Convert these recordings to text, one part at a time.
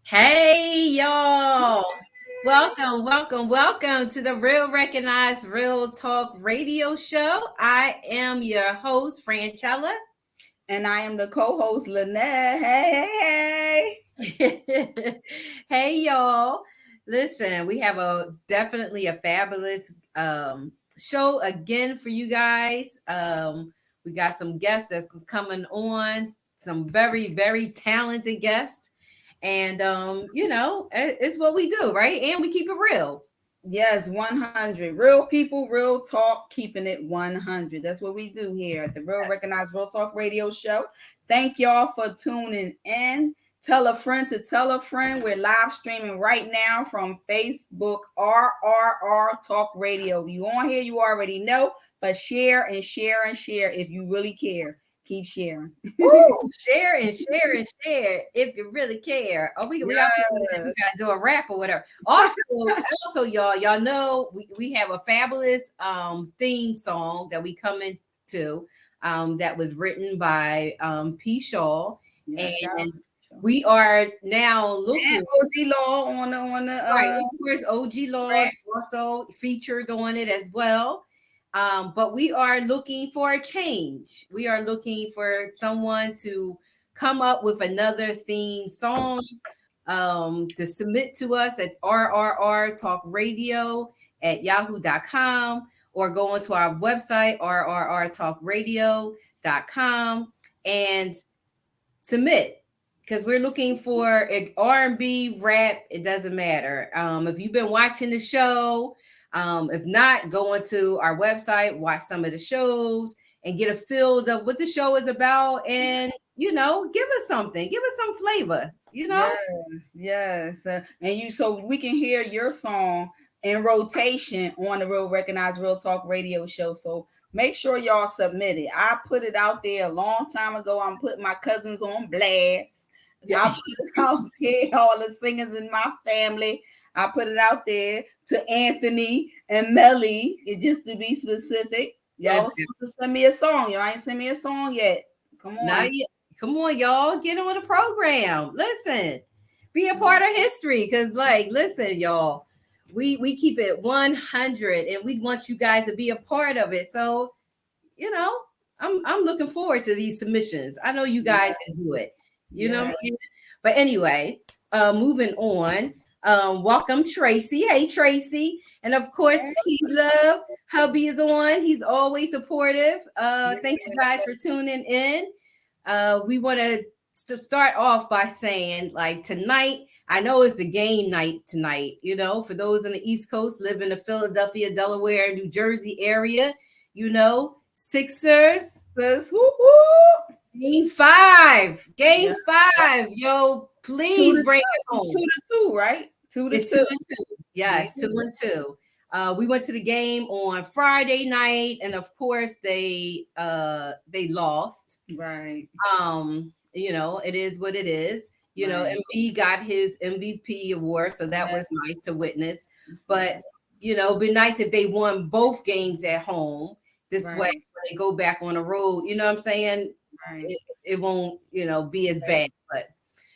Hey, y'all. Welcome to the Real Recognized Real Talk radio show. I am your host, Franchella. And I am the co-host, Lynette. Hey, y'all. Listen, we have definitely a fabulous show again for you guys. We got some guests that's coming on, some very, very talented guests. And it's what we do, right? And we keep it real. Yes, 100. Real people, real talk, keeping it 100. That's what we do here at the Real Recognized Real Talk radio show. Thank y'all for tuning in. Tell a friend to tell a friend. We're live streaming right now from Facebook, RRR Talk Radio. You on here, you already know, but share and share and share if you really care. Keep sharing. Ooh, share and share and share if you really care. Oh, we gotta do a rap or whatever. Also, y'all know we have a fabulous theme song that we come into that was written by P. Shaw, and we are now looking. And OG Law on the right. Of course, OG Law also featured on it as well. But we are looking for a change. We are looking for someone to come up with another theme song to submit to us at RRR Talk Radio at yahoo.com or go onto our website, rrrtalkradio.com, and submit. Because we're looking for an R&B, rap, it doesn't matter. If you've been watching the show, if not, go onto our website, watch some of the shows, and get a feel of what the show is about. And, give us something. Give us some flavor, Yes. So we can hear your song in rotation on the Real Recognized Real Talk radio show. So make sure y'all submit it. I put it out there a long time ago. I'm putting my cousins on blast. Yes. I put it out here, all the singers in my family. I put it out there to Anthony and Melly, just to be specific. Y'all supposed to send me a song. Y'all ain't sent me a song yet. Come on. Come on, y'all. Get on the program. Listen. Be a part of history. Because, listen, y'all. We keep it 100 and we want you guys to be a part of it. So, I'm looking forward to these submissions. I know you guys can do it. You know what I'm saying? But anyway, moving on. Welcome, Tracy. Hey, Tracy. And of course, T-Love, hubby is on. He's always supportive. Thank you guys for tuning in. We want to start off by saying, tonight, I know it's the game night tonight. For those on the East Coast, live in the Philadelphia, Delaware, New Jersey area, Sixers. Game 5. Game 5. Yo, please bring it home. 2-2, right? 2-2. Yes, 2-2. We went to the game on Friday night, and of course they lost. Right. It is what it is. Embiid got his MVP award, so that was nice to witness. But it'd be nice if they won both games at home. This way, when they go back on the road, you know what I'm saying? Right. It won't, be as bad. But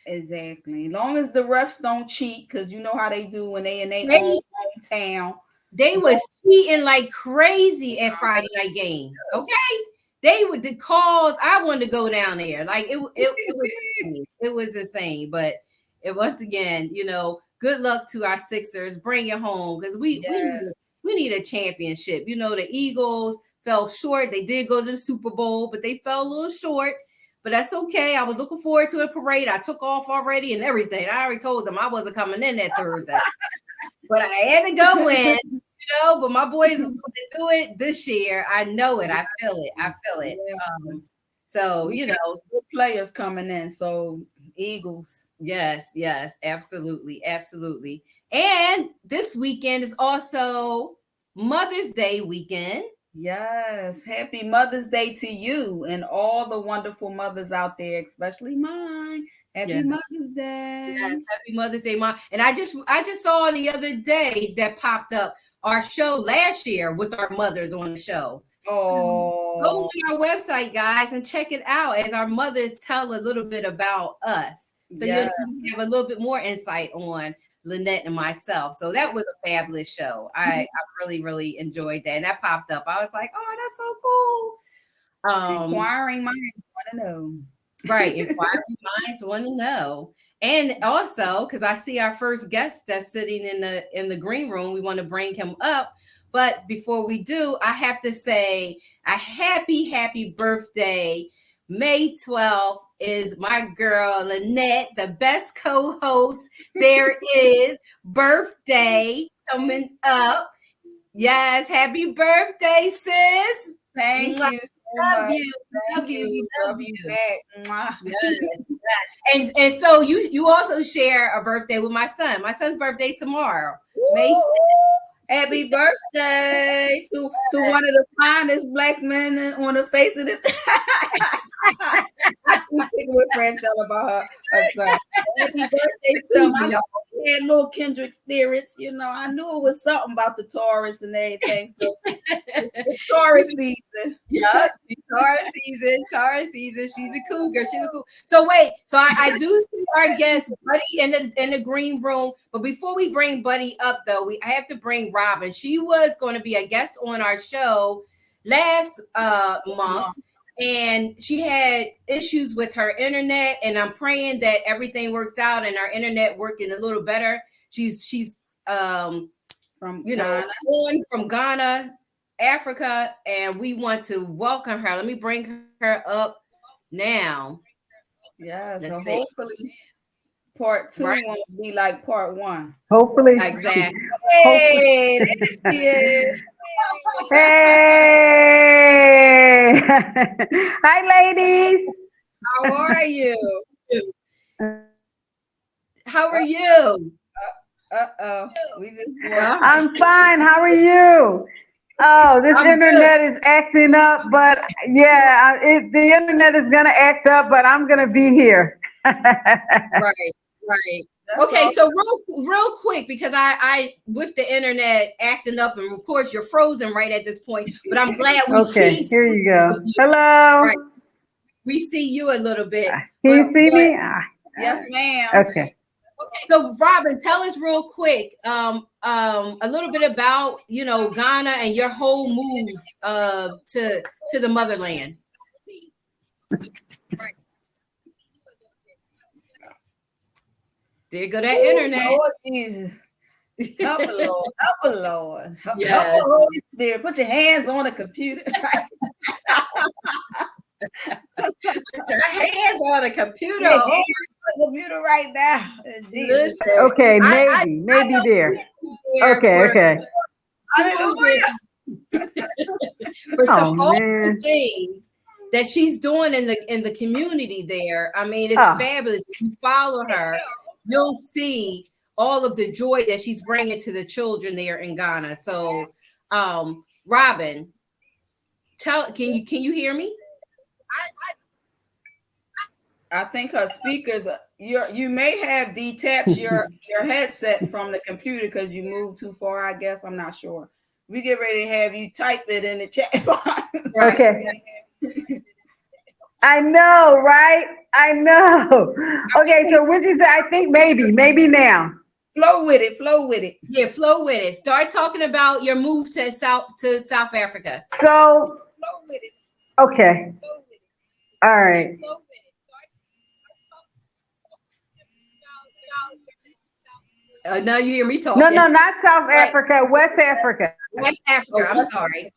exactly, as long as the refs don't cheat, because you know how they do when they in their own hometown. They was cheating like crazy at Friday night game. Okay, they would the calls. I wanted to go down there. It was insane. But once again, good luck to our Sixers. Bring it home because we need a championship. The Eagles fell short. They did go to the Super Bowl, but they fell a little short. But that's okay. I was looking forward to a parade. I took off already and everything. I already told them I wasn't coming in that Thursday. But I had to go in, but my boys are going to do it this year. I know it. I feel it. So, good players coming in. So, Eagles. Yes, absolutely. Absolutely. And this weekend is also Mother's Day weekend. Yes. Happy Mother's Day to you and all the wonderful mothers out there, especially mine. Happy Mother's Day. Yes, happy Mother's Day, Mom. And I just saw the other day that popped up our show last year with our mothers on the show. Oh, go on our website, guys, and check it out as our mothers tell a little bit about us. So you'll have a little bit more insight on Lynette and myself. So that was a fabulous show. I really, really enjoyed that. And that popped up. I was like, oh, that's so cool. Inquiring minds want to know. Right. Inquiring minds want to know. And also, because I see our first guest that's sitting in the green room, we want to bring him up. But before we do, I have to say a happy birthday. May 12th is my girl Lynette, the best co-host there is. Birthday coming up. Yes, happy birthday, sis. Thank you. Love you. Love you back. Yes. And so you also share a birthday with my son. My son's birthday tomorrow. May 10th. Happy birthday to one of the finest black men on the face of this. I'm thinking with Fran tell about her son. Happy birthday to him. I know he had little kindred spirits, you know. I knew it was something about the Taurus and everything. So it's Taurus season. Yeah, Taurus season. She's a cougar. So wait, so I do see our guest Buddy in the green room. But before we bring Buddy up, though, I have to bring Robyn. She was going to be a guest on our show last month. And she had issues with her internet, and I'm praying that everything works out and our internet working a little better. She's from Ghana, Africa, and we want to welcome her. Let me bring her up now. Yeah, so hopefully part 2 won't be like part 1. Hopefully. Exactly. Hey, there she is. Hey. Hi, ladies. How are you? How are you? I'm fine. How are you? Oh, this internet is acting up, but yeah, the internet is going to act up, but I'm going to be here. Right. Okay, so real quick, because I with the internet acting up, and of course you're frozen right at this point, but I'm glad we see. Here you go. Hello. Right. We see you a little bit. Can you see me? Yes, ma'am. Okay. So Robyn, tell us real quick a little bit about Ghana and your whole move to the motherland. There go that internet. Lord Jesus. Help a Lord. Help a Lord. Help the Holy Spirit. Put your hands on the computer. Put your hands on the computer. Hands on the computer right now. Listen, okay, maybe there. Okay. For some awesome things that she's doing in the community there. I mean, it's fabulous. If you follow her, you'll see all of the joy that she's bringing to the children there in Ghana. So, Robyn, can you hear me? I think her speakers. You may have detached your headset from the computer because you moved too far. I guess I'm not sure. We get ready to have you type it in the chat box. Okay. I know, right? I know. Okay, so what you say? I think maybe now. Flow with it. Yeah, flow with it. Start talking about your move to South Africa. So, flow with it. Okay. All right. Now you hear me talking. No, not South Africa, West Africa. West Africa. I'm sorry.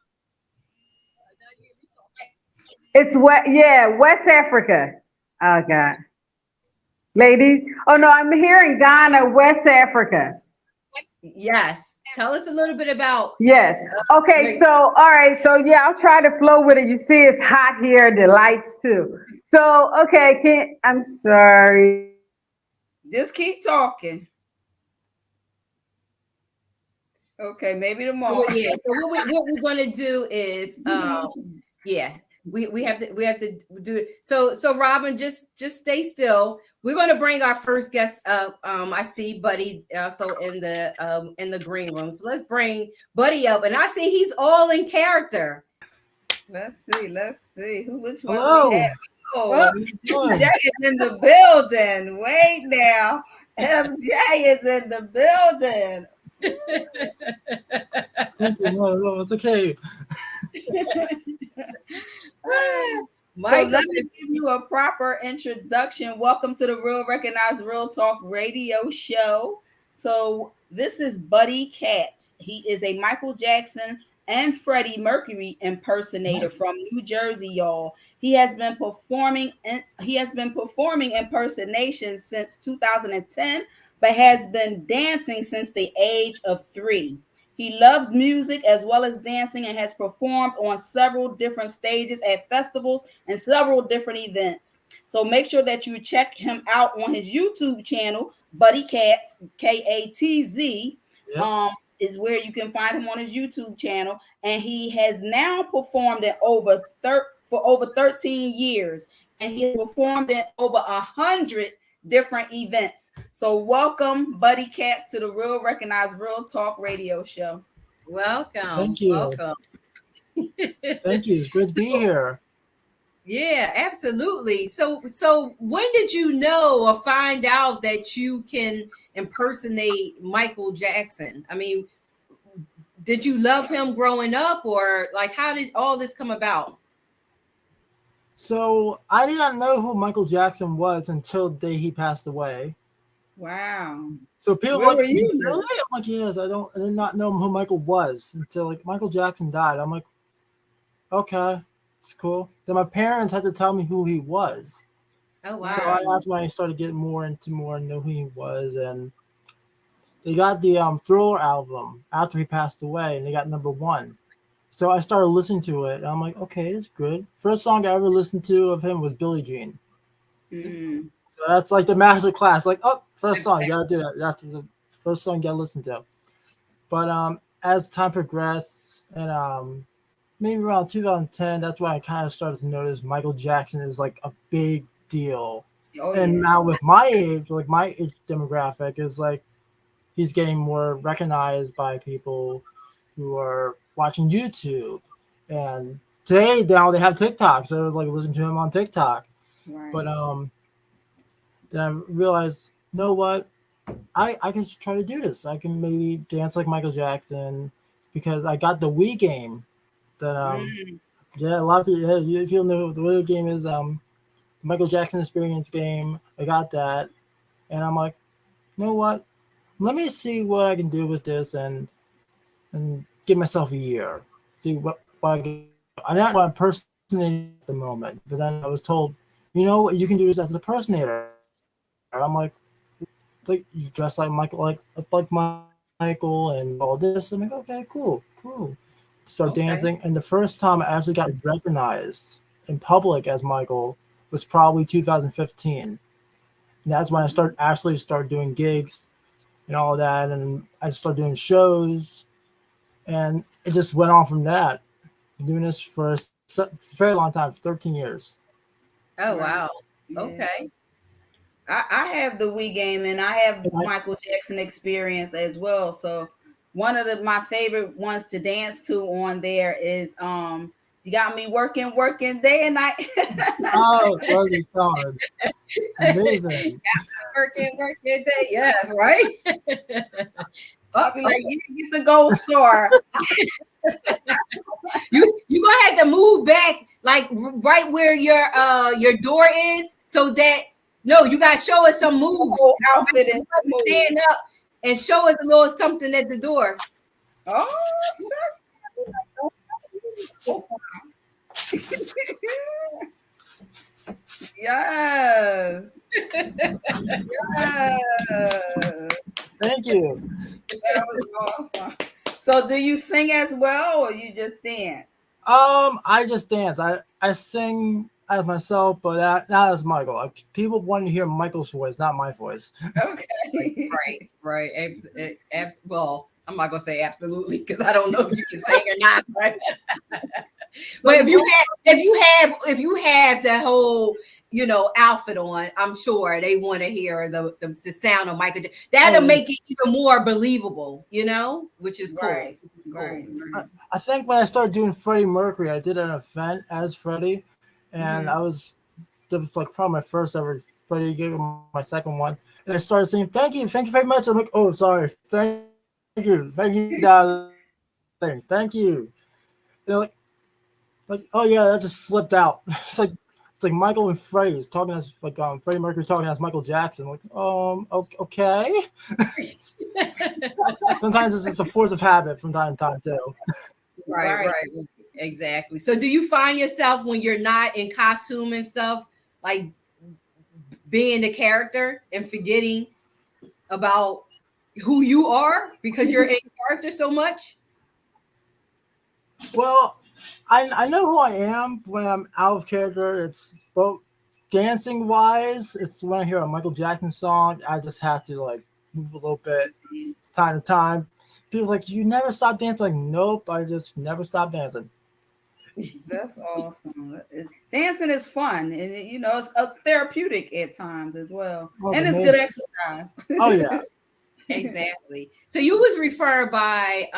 It's West Africa. Oh God. Ladies. Oh no, I'm hearing Ghana, West Africa. Yes. Tell us a little bit about. Yes. Okay. So, all right. So yeah, I'll try to flow with it. You see, it's hot here. The lights too. So, okay. I'm sorry. Just keep talking. Okay. Maybe tomorrow. Well, yeah. So what we're going to do is, we have to do it. So Robyn, just stay still. We're going to bring our first guest up. I see Buddy also in the green room. So let's bring Buddy up, and I see he's all in character. Let's see. Who was? Hello. Oh, MJ is in the building. Wait now. MJ is in the building. Thank you. No, it's okay. So let me give you a proper introduction. Welcome to the Real Recognize Real Talk radio show. So this is Buddy Katz. He is a Michael Jackson and Freddie Mercury impersonator from New Jersey, y'all. He has been performing impersonations since 2010, but has been dancing since the age of 3. He loves music as well as dancing and has performed on several different stages at festivals and several different events. So make sure that you check him out on his YouTube channel, Buddy Katz, Katz. Yep. Is where you can find him on his YouTube channel. And he has now performed in for over 13 years. And he has performed in over 100 different events. So welcome, Buddy Katz, to the Real Recognize Real Talk radio show. Welcome. Thank you. Welcome. Thank you. It's great to be here. Yeah, absolutely. So when did you know or find out that you can impersonate Michael Jackson? I mean, did you love him growing up, or like how did all this come about? So I did not know who Michael Jackson was until the day he passed away. Wow. So people Where like, were you? really? I'm like, yes, I did not know who Michael was until like Michael Jackson died. I'm like, okay, it's cool. Then my parents had to tell me who he was. Oh wow. So that's when I started getting more and know who he was, and they got the Thriller album after he passed away, and they got #1. So I started listening to it, and I'm like, okay, it's good. First song I ever listened to of him was Billie Jean. Mm. So that's like the master class. Like, oh, first song, you gotta do that. That's the first song you gotta listen to. But as time progressed, and maybe around 2010, that's when I kind of started to notice Michael Jackson is like a big deal. Oh, and yeah. now with my age, like my age demographic is like he's getting more recognized by people who are watching YouTube. And today now they have TikTok, so like listen to him on TikTok. Right. But then I realized, you know what? I can try to do this. I can maybe dance like Michael Jackson because I got the Wii game. That yeah, a lot of people. Yeah, if you know what the Wii game is, the Michael Jackson Experience game. I got that, and I'm like, you know what? Let me see what I can do with this, and give myself a year. See what I can. I'm not one impersonator at the moment, but then I was told, you know what, you can do this as an impersonator. I'm like you dress like Michael, like Michael, and all this. I'm like, okay, cool. Start dancing, and the first time I actually got recognized in public as Michael was probably 2015, and that's when I started doing gigs and all that, and I started doing shows, and it just went on from that. Been doing this for a very long time, 13 years. Oh wow. Yeah. Okay. I have the Wii game, and I have the Michael Jackson Experience as well. So one of my favorite ones to dance to on there is You Got Me Working Day and Night. Oh, Rosie Stone. Amazing. Working day. Yes, right. I'll be like, you get the gold star. You gonna have to move back, like right where your door is, so that you gotta show us some moves. Outfit and stand up and show us a little something at the door. Oh, yes. Yes. Thank you. That was awesome. So do you sing as well, or you just dance? I just dance. I sing as myself, but not as Michael. People want to hear Michael's voice, not my voice. Okay. Right. Well, I'm not gonna say absolutely because I don't know if you can sing or not. Right? But if you have the whole outfit on, I'm sure they want to hear the sound of Michael. That'll make it even more believable, which is cool. Right. I think when I started doing Freddie Mercury, I did an event as Freddie, and that was like probably my first ever Friday gig, my second one, and I started saying thank you very much. I'm like, oh, sorry, thank you, darling, thank you. They're like, oh yeah, that just slipped out. It's like Michael and Freddie's talking as like Freddie Mercury's talking as Michael Jackson. Like, okay. Sometimes it's just a force of habit from time to time too. Right. Exactly. So do you find yourself when you're not in costume and stuff, like being the character and forgetting about who you are because you're in character so much? Well, I know who I am when I'm out of character. It's both dancing wise. It's when I hear a Michael Jackson song, I just have to like move a little bit. It's time to time. People like, you never stop dancing. Like, nope, I just never stop dancing. That's awesome. Dancing is fun, and it's therapeutic at times as well, and it's good exercise. Oh yeah, exactly. So you was referred by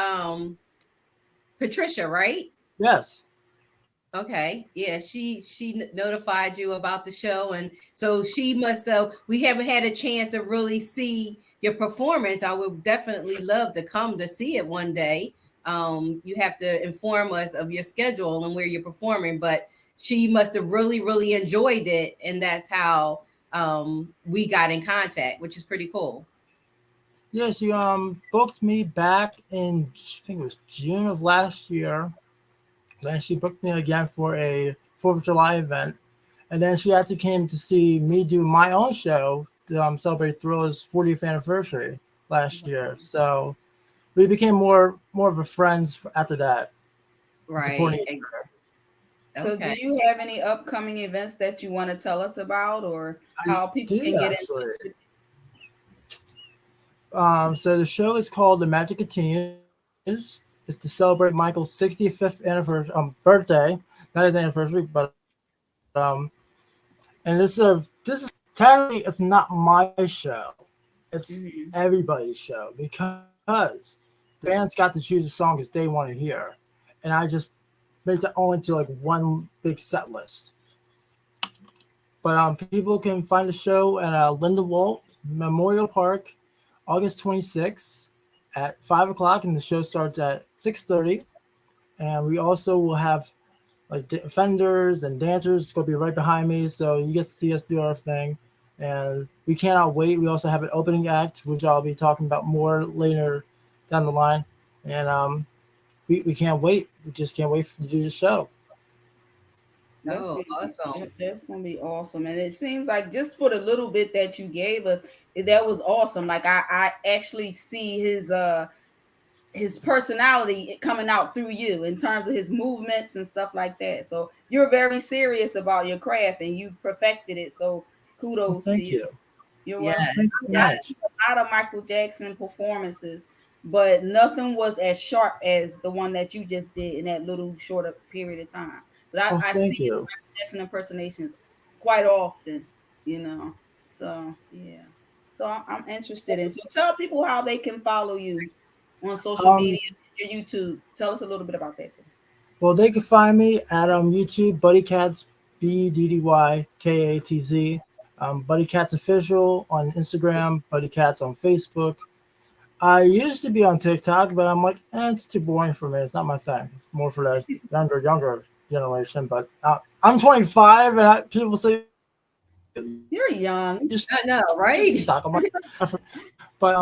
Patricia, right? Yes. Okay. Yeah, she notified you about the show, and so she must have. We haven't had a chance to really see your performance. I would definitely love to come to see it one day. You have to inform us of your schedule and where you're performing, but she must have really enjoyed it, and that's how we got in contact, which is pretty cool. Yeah, she booked me back in, I think it was June of last year. Then she booked me again for a 4th of July event, and then she actually came to see me do my own show to celebrate Thriller's 40th anniversary last year. So we became more of a friends after that. Right. So do you have any upcoming events that you want to tell us about, or how people can get into it? So the show is called The Magic Continues. It's to celebrate Michael's 65th anniversary birthday, not his anniversary, but and this is technically it's not my show. It's everybody's show because the bands got to choose a song as they want to hear, and I just make it all into like one big set list. But people can find the show at Linda Walt Memorial Park, August 26th at 5 o'clock, and the show starts at 6:30. And we also will have like vendors and dancers going to be right behind me, so you get to see us do our thing. And we cannot wait. We also have an opening act, which I'll be talking about more later down the line. And we can't wait. We just can't wait to do the show. Awesome. That's gonna be awesome. And it seems like just for the little bit that you gave us, that was awesome. Like I actually see his personality coming out through you in terms of his movements and stuff like that. So you're very serious about your craft and you perfected it. So kudos to you. You're welcome. Thanks so much. A lot of Michael Jackson performances, but nothing was as sharp as the one that you just did in that little shorter period of time. But I see Michael Jackson impersonations quite often, So yeah. So I'm interested in. So tell people how they can follow you on social media, your YouTube. Tell us a little bit about that too. Well, they can find me at YouTube, Buddy Katz, BDDYKATZ, Buddy Katz Official on Instagram, Buddy Katz on Facebook. I used to be on TikTok, but I'm like, it's too boring for me. It's not my thing. It's more for the younger generation. But I'm 25, and people say you're young. I know, right? But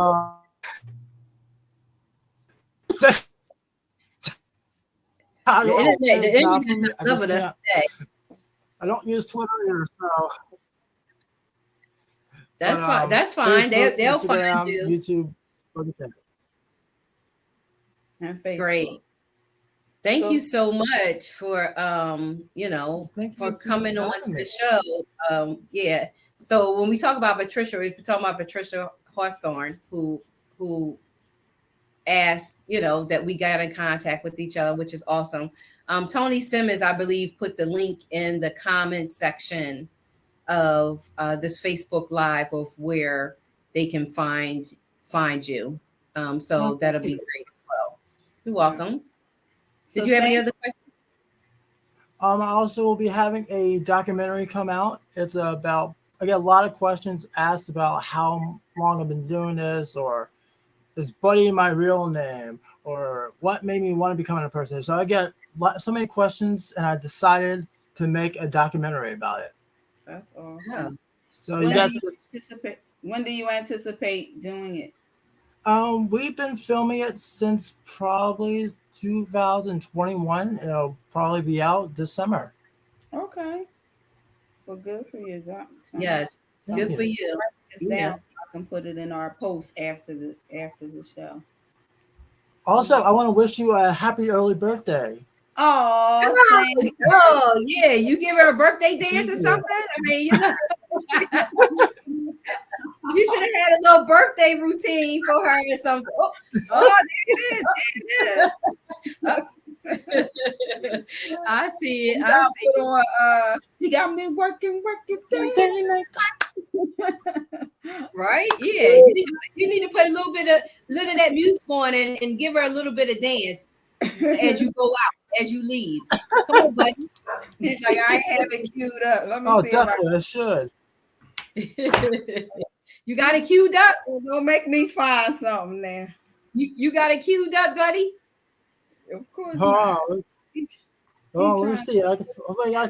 I don't use Twitter either, so that's fine. That's fine. Facebook, They'll Instagram, find you. YouTube, and Facebook. Great. Thank you so much for for coming on to the show. Yeah. So when we talk about Patricia, we're talking about Patricia Hawthorne, who asked, that we got in contact with each other, which is awesome. Tony Simmons, I believe, put the link in the comment section of this Facebook Live of where they can find you. So that'll be great as well. You're welcome. Did you have any other questions? I also will be having a documentary come out. It's about, I get a lot of questions asked about how long I've been doing this, or is Buddy my real name, or what made me want to become an impersonator. So I get so many questions, and I decided to make a documentary about it. That's awesome. Yeah. So When you guys, do you when do you anticipate doing it? we've been filming it since probably 2021. It'll probably be out this summer. Okay. Well, good for you. Yes. Thank Good you. for you. It's down so I can put it in our post after the show. Also, I want to wish you a happy early birthday. Oh, thank Oh, yeah. You give her a birthday dance or something? I mean, you know. You should have had a little birthday routine for her or something. Oh, there it is. I see it. I see it. You got me working. Right? Yeah. You need to put a little of that music on and give her a little bit of dance as you go out, as you leave. Come on, buddy. He's like, I have it queued up. Let me see. Definitely, I should. You got it queued up? Don't make me find something there. You got it queued up, buddy? Of course. Let me see. I can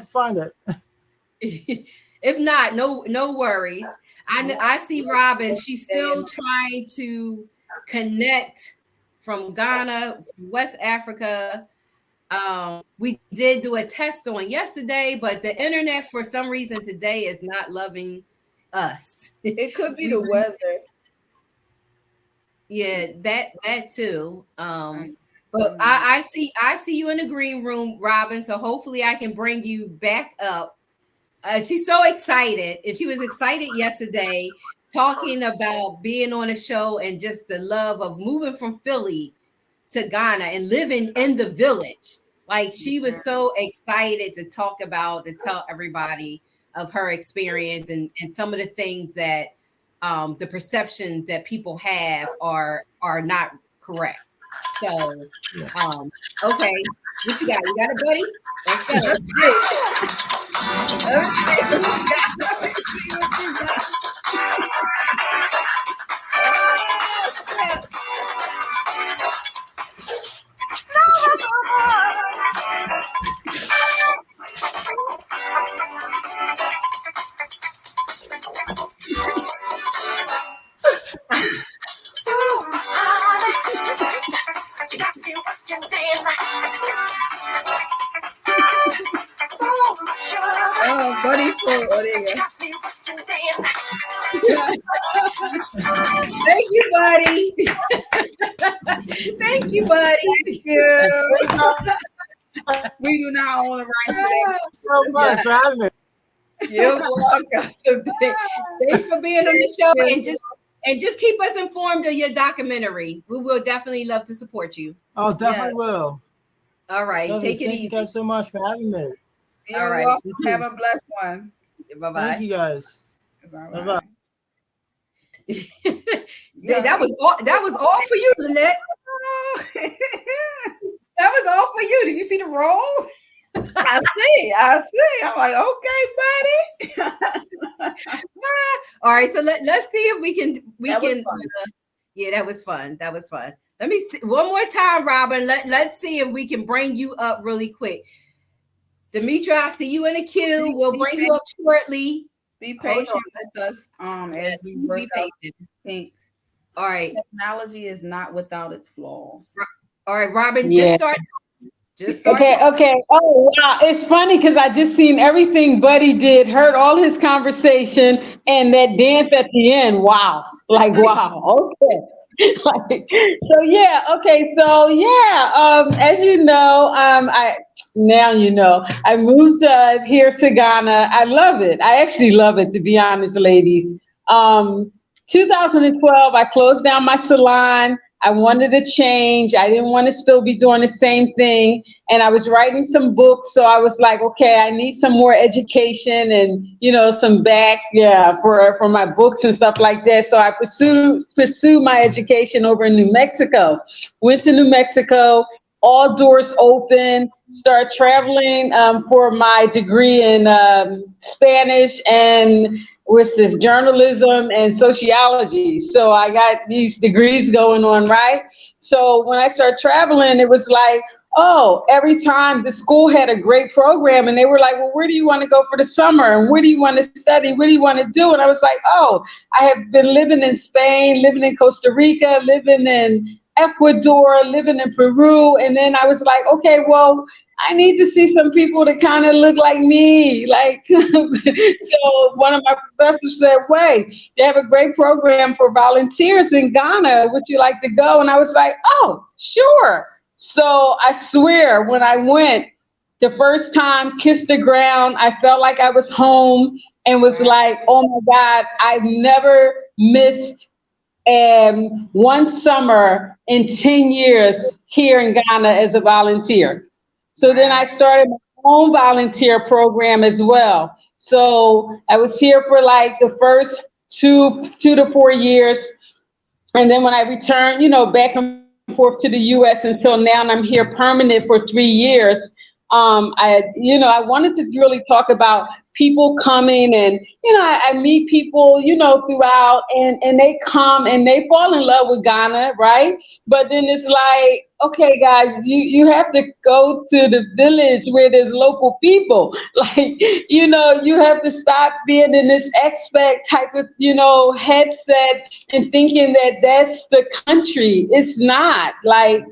find it. If not, no worries. I see Robyn. She's still trying to connect from Ghana, West Africa. We did do a test on yesterday, but the internet for some reason today is not loving us. It could be the weather. Yeah, that too. But I see you in the green room, Robyn. So hopefully I can bring you back up. She's so excited, and she was excited yesterday talking about being on a show and just the love of moving from Philly to Ghana and living in the village. Like, she was so excited to tell everybody of her experience and some of the things that the perceptions that people have are not correct. So, okay, what you got? You got it, buddy? Let's go. Let's see what you got. Oh, buddy, Thank you, buddy. Thank you, buddy. Thank you. We do not own the rights to that. So much for having me. You're welcome. Thanks for being on the show, and just keep us informed of your documentary. We will definitely love to support you. Oh, definitely will. All right, Definitely. take it Thank easy. you guys so much for having me. All right, have a blessed one. Bye-bye. Thank you guys. Bye-bye. That was all for you, Lynette. That was all for you. Did you see the roll? I see. I'm like, okay, buddy. All right, so let's see if we can. Yeah, that was fun. Let me see one more time, Robyn. Let's see if we can bring you up really quick. Demetre, I see you in the queue. We'll bring you up shortly. Be patient with us as we work out these kinks. All right. Technology is not without its flaws. All right, Robyn, just start. Okay. Oh, wow. It's funny because I just seen everything Buddy did, heard all his conversation, and that dance at the end. Wow. Like, wow. Okay. As you know, I moved here to Ghana. I love it. I actually love it, to be honest, ladies. 2012, I closed down my salon. I wanted to change. I didn't want to still be doing the same thing. And I was writing some books. So I was like, okay, I need some more education and, some back, for my books and stuff like that. So I pursued my education over in New Mexico. Went to New Mexico, all doors open, start traveling for my degree in Spanish and what's this, journalism and sociology. So I got these degrees going on, right? So when I started traveling, it was like, oh, every time the school had a great program and they were like, well, where do you want to go for the summer? And where do you want to study? What do you want to do? And I was like, oh, I have been living in Spain, living in Costa Rica, living in Ecuador, living in Peru. And then I was like, okay, well, I need to see some people that kind of look like me. Like, so one of my professors said, wait, they have a great program for volunteers in Ghana. Would you like to go? And I was like, oh, sure. So I swear, when I went the first time, kissed the ground, I felt like I was home and was like, oh my God, I've never missed one summer in 10 years here in Ghana as a volunteer. So then I started my own volunteer program as well. So I was here for like the first two to 4 years. And then when I returned, back and forth to the US until now, and I'm here permanent for 3 years. I wanted to really talk about people coming and, I meet people, throughout and they come and they fall in love with Ghana, right? But then it's like, okay, guys, you have to go to the village where there's local people. Like, you have to stop being in this expat type of, headset and thinking that that's the country. It's not. Like,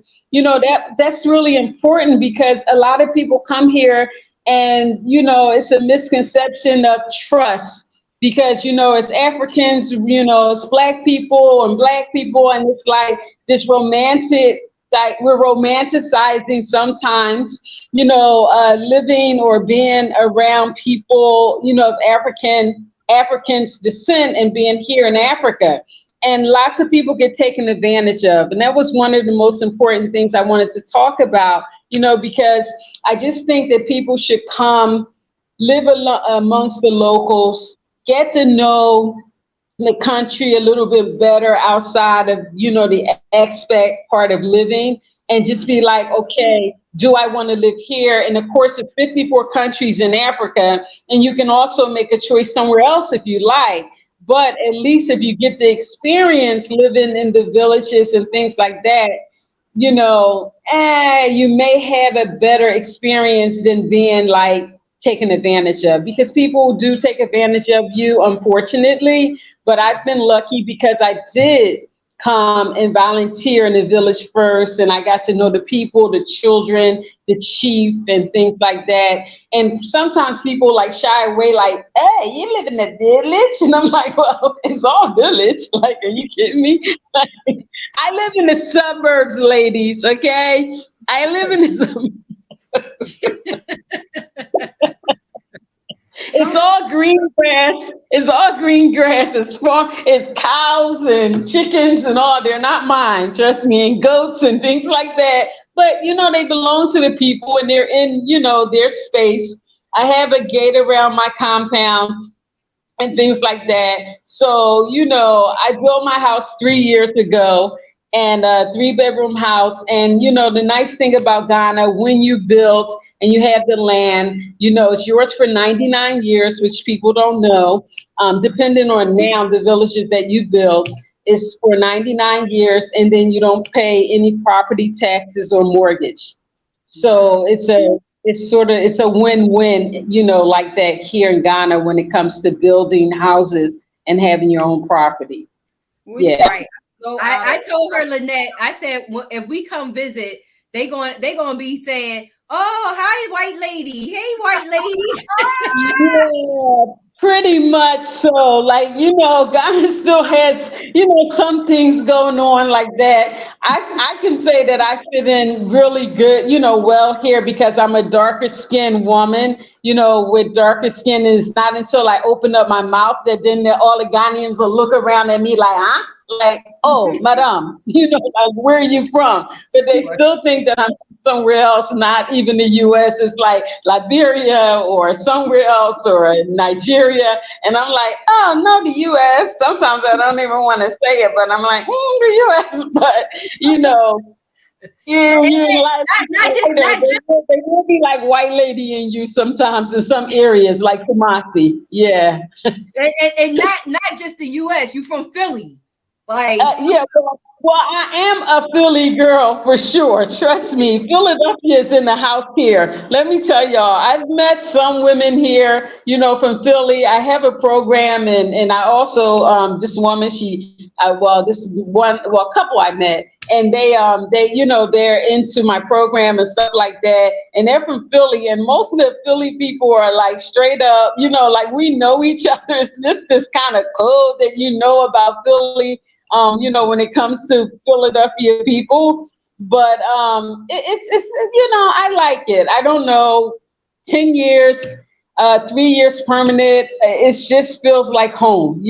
that's really important because a lot of people come here and, it's a misconception of trust because, it's Africans, it's Black people, and it's like this romantic, like we're romanticizing sometimes, living or being around people, of Africans descent and being here in Africa. And lots of people get taken advantage of. And that was one of the most important things I wanted to talk about, because I just think that people should come, live amongst the locals, get to know the country a little bit better outside of, the expat part of living, and just be like, okay, do I want to live here? And of course, it's 54 countries in Africa, and you can also make a choice somewhere else if you like. But at least if you get the experience living in the villages and things like that, you may have a better experience than being like taken advantage of, because people do take advantage of you, unfortunately. But I've been lucky because I did come and volunteer in the village first, and I got to know the people, the children, the chief, and things like that. And sometimes people like shy away, like, hey, you live in the village? And I'm like, well, it's all village. Like, are you kidding me? Like, I live in the suburbs, ladies, okay? I live in the suburbs. It's all green grass. It's all green grass. It's cows and chickens and all. They're not mine, trust me, and goats and things like that. But, they belong to the people and they're in, their space. I have a gate around my compound and things like that. So, I built my house 3 years ago, and a 3-bedroom house. And, the nice thing about Ghana, when you build and you have the land, it's yours for 99 years, which people don't know. Depending on now the villages that you build, is for 99 years, and then you don't pay any property taxes or mortgage. So it's a win-win, like that here in Ghana when it comes to building houses and having your own property. Yeah. Right. So, I told her, Lynette, I said, well, if we come visit, they gonna be saying, oh, hi, white lady. Hey, white ladies. Yeah, pretty much so. Like, Ghana still has, some things going on like that. I can say that I fit in really good, well here, because I'm a darker skinned woman, with darker skin. And it's not until I open up my mouth that then all the Ghanaians will look around at me like, huh? Like, oh, madam, like, where are you from? But they still think that I'm somewhere else, not even the US. It's like Liberia or somewhere else, or Nigeria. And I'm like, oh, no, the US. Sometimes I don't even want to say it, but I'm like, the US. But, Yeah, you like not they will be like white lady in you sometimes in some areas, like Kamasi. Yeah. and not just the U.S. You from Philly, like Yeah, well, I am a Philly girl for sure. Trust me, Philadelphia is in the house here. Let me tell y'all, I've met some women here, from Philly. I have a program, and I also this woman, this one, a couple I met, and they're into my program and stuff like that, and they're from Philly, and most of the Philly people are like straight up, like we know each other. It's just this kind of code that about Philly. When it comes to Philadelphia people, but it's I like it. I don't know, 10 years, 3 years permanent. It just feels like home,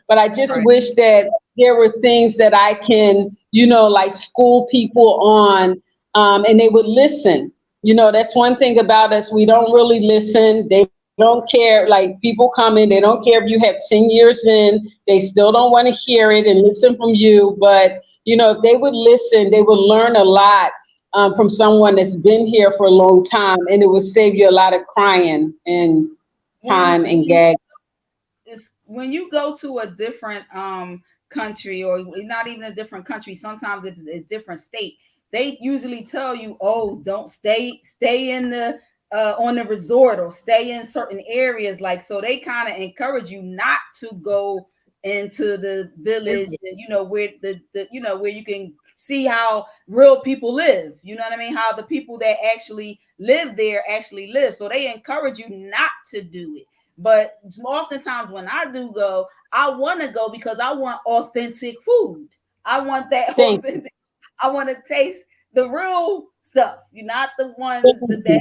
But I just right. wish that there were things that I can, like school people on, and they would listen. That's one thing about us. We don't really listen. They don't care. Like people come in, they don't care if you have 10 years in, they still don't want to hear it and listen from you. But, if they would listen, they would learn a lot from someone that's been here for a long time, and it would save you a lot of crying and when time and gag. when you go to a different country, or not even a different country, sometimes it's a different state, they usually tell you, oh, don't stay in the on the resort, or stay in certain areas, like, so they kind of encourage you not to go into the village, where where you can see how real people live, what I mean, how the people that actually live there actually live. So they encourage you not to do it. But oftentimes when I do go, I want to go because I want authentic food. I want that authentic. I want to taste the real stuff, not the ones that have been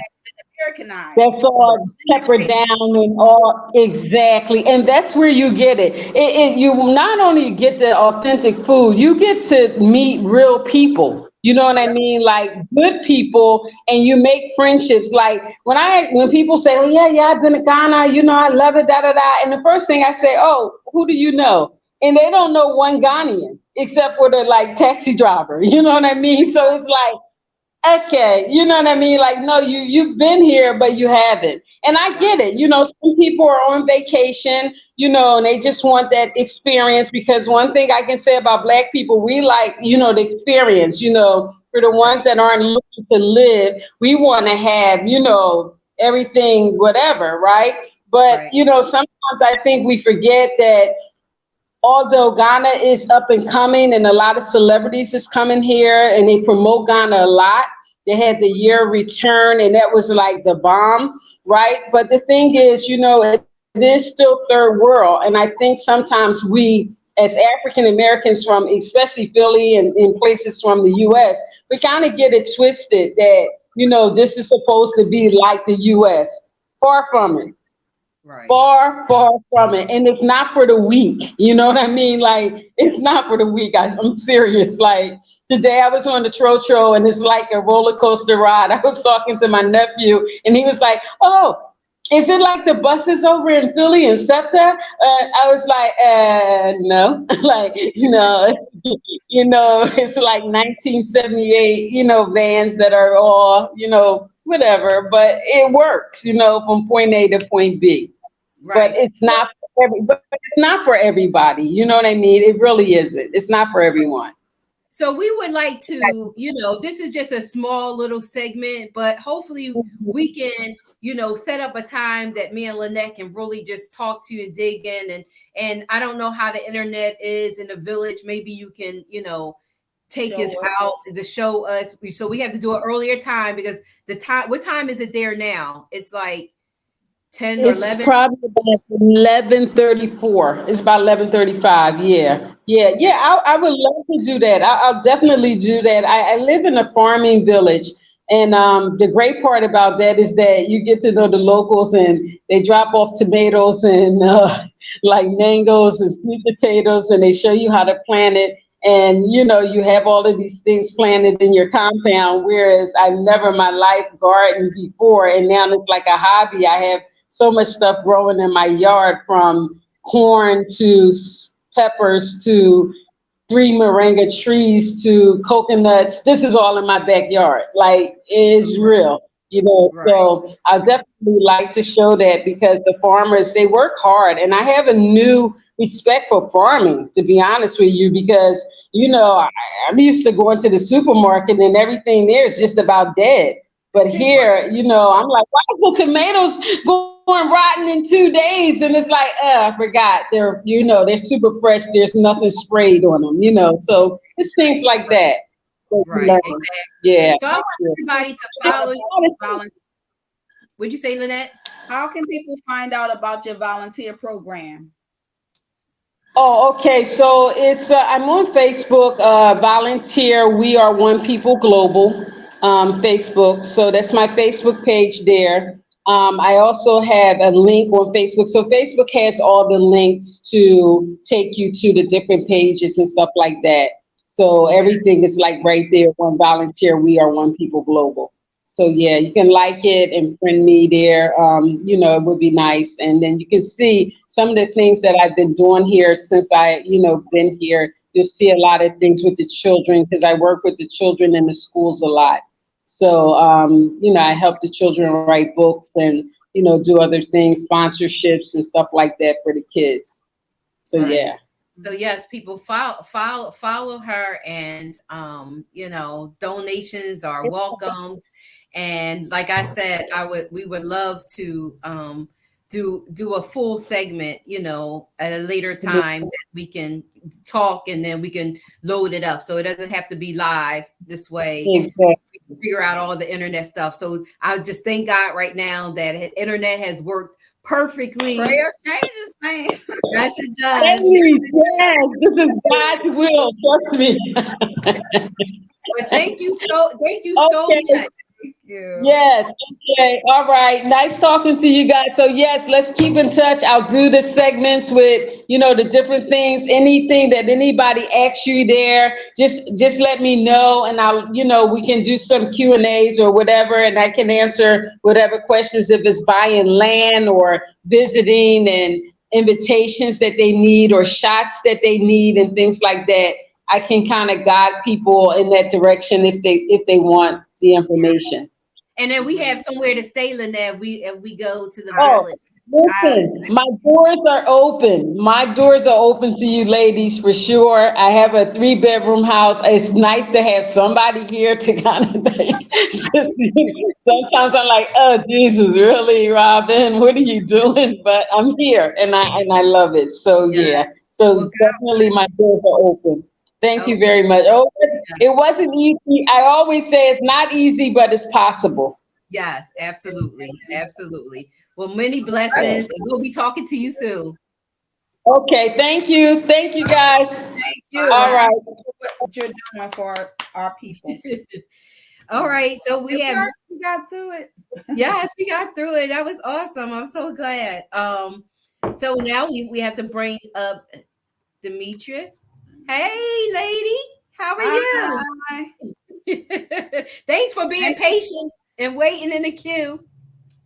Americanized. That's all peppered down and all, exactly. And that's where you get it. You not only get the authentic food, you get to meet real people. You know what I mean? Like good people, and you make friendships. Like when people say, "Oh yeah, I've been to Ghana, I love it, da da da," and the first thing I say, "Oh, who do you know?" And they don't know one Ghanaian except for the like taxi driver. You know what I mean? So it's like, okay, you know what I mean? Like, no, you've been here, but you haven't. And I get it. Some people are on vacation, and they just want that experience. Because one thing I can say about Black people, we like, the experience, for the ones that aren't looking to live, we want to have, everything, whatever, right? But, sometimes I think we forget that although Ghana is up and coming and a lot of celebrities is coming here and they promote Ghana a lot, they had the year return and that was like the bomb, right? But the thing is, it is still third world. And I think sometimes we, as African Americans from especially Philly and in places from the US, we kind of get it twisted that, this is supposed to be like the US. Far from it. Right. Far from it. And it's not for the weak. You know what I mean? Like, it's not for the weak. I'm serious. Like, today I was on the Trotro and it's like a roller coaster ride. I was talking to my nephew and he was like, "Oh, is it like the buses over in Philly and SEPTA?" I was like, no. Like, it's like 1978, vans that are all, whatever, but it works, from point A to point B. Right. But it's not for everybody. You know what I mean? It really isn't. It's not for everyone. So we would like to, this is just a small little segment, but hopefully we can, set up a time that me and Lynette can really just talk to you and dig in. And I don't know how the internet is in the village. Maybe you can, take us out to show us. So we have to do an earlier time because what time is it there now? It's like 10 or 11? It's probably about 11:34. It's about 11:35. Yeah. I would love to do that. I'll definitely do that. I live in a farming village, and the great part about that is that you get to know the locals, and they drop off tomatoes and like mangoes and sweet potatoes, and they show you how to plant it. And you have all of these things planted in your compound, whereas I've never in my life gardened before, and now it's like a hobby. I have so much stuff growing in my yard, from corn to peppers to 3 moringa trees to coconuts. This is all in my backyard. Like, it's real, Right. So I definitely like to show that because the farmers, they work hard. And I have a new respect for farming, to be honest with you, because, I'm used to going to the supermarket and everything there is just about dead. But here, I'm like, why is the tomatoes going rotten in 2 days? And it's like, I forgot. They're super fresh. There's nothing sprayed on them, So it's things like that. Right. Exactly. Yeah. So I want everybody to follow you. What'd you say, Lynette? How can people find out about your volunteer program? Oh, okay. So it's I'm on Facebook, volunteer. We are One People Global, Facebook. So that's my Facebook page there. I also have a link on Facebook. So Facebook has all the links to take you to the different pages and stuff like that. So everything is like right there. One volunteer. We are One People Global. So yeah, you can like it and friend me there. It would be nice. And then you can see some of the things that I've been doing here since I, been here. You'll see a lot of things with the children because I work with the children in the schools a lot. So, I help the children write books and, do other things, sponsorships and stuff like that for the kids. So, Right. yeah. So yes, people follow her, and donations are welcomed. And like I said, we would love to do a full segment, at a later time that we can talk and then we can load it up. So it doesn't have to be live this way. Exactly. We can figure out all the internet stuff. So I just thank God right now that internet has worked perfectly. Prayers changes things. Yes, it does. Yes, this is God's will. Trust me. But thank you so much. Thank you. Yes. Okay. All right. Nice talking to you guys. So yes, let's keep in touch. I'll do the segments with, the different things, anything that anybody asks you there, just let me know and I'll, we can do some Q&As or whatever, and I can answer whatever questions if it's buying land or visiting and invitations that they need or shots that they need and things like that. I can kind of guide people in that direction if they want the information. And then we have somewhere to stay, Lynette. If we go to the village. Listen, my doors are open. My doors are open to you ladies for sure. I have a 3-bedroom house. It's nice to have somebody here to kind of sometimes I'm like, oh Jesus, really, Robyn? What are you doing? But I'm here and I love it. So yeah. So definitely my doors are open. Thank you very much. Oh, it wasn't easy. I always say it's not easy, but it's possible. Yes, absolutely. Absolutely. Well, many blessings. And we'll be talking to you soon. Okay. Thank you. Thank you, guys. Thank you. All right. What you're doing for our people. All right. So we got through it. Yes, we got through it. That was awesome. I'm so glad. So now we have to bring up Demetre. Hey, lady, how are you? Hi. Thanks for being patient and waiting in the queue.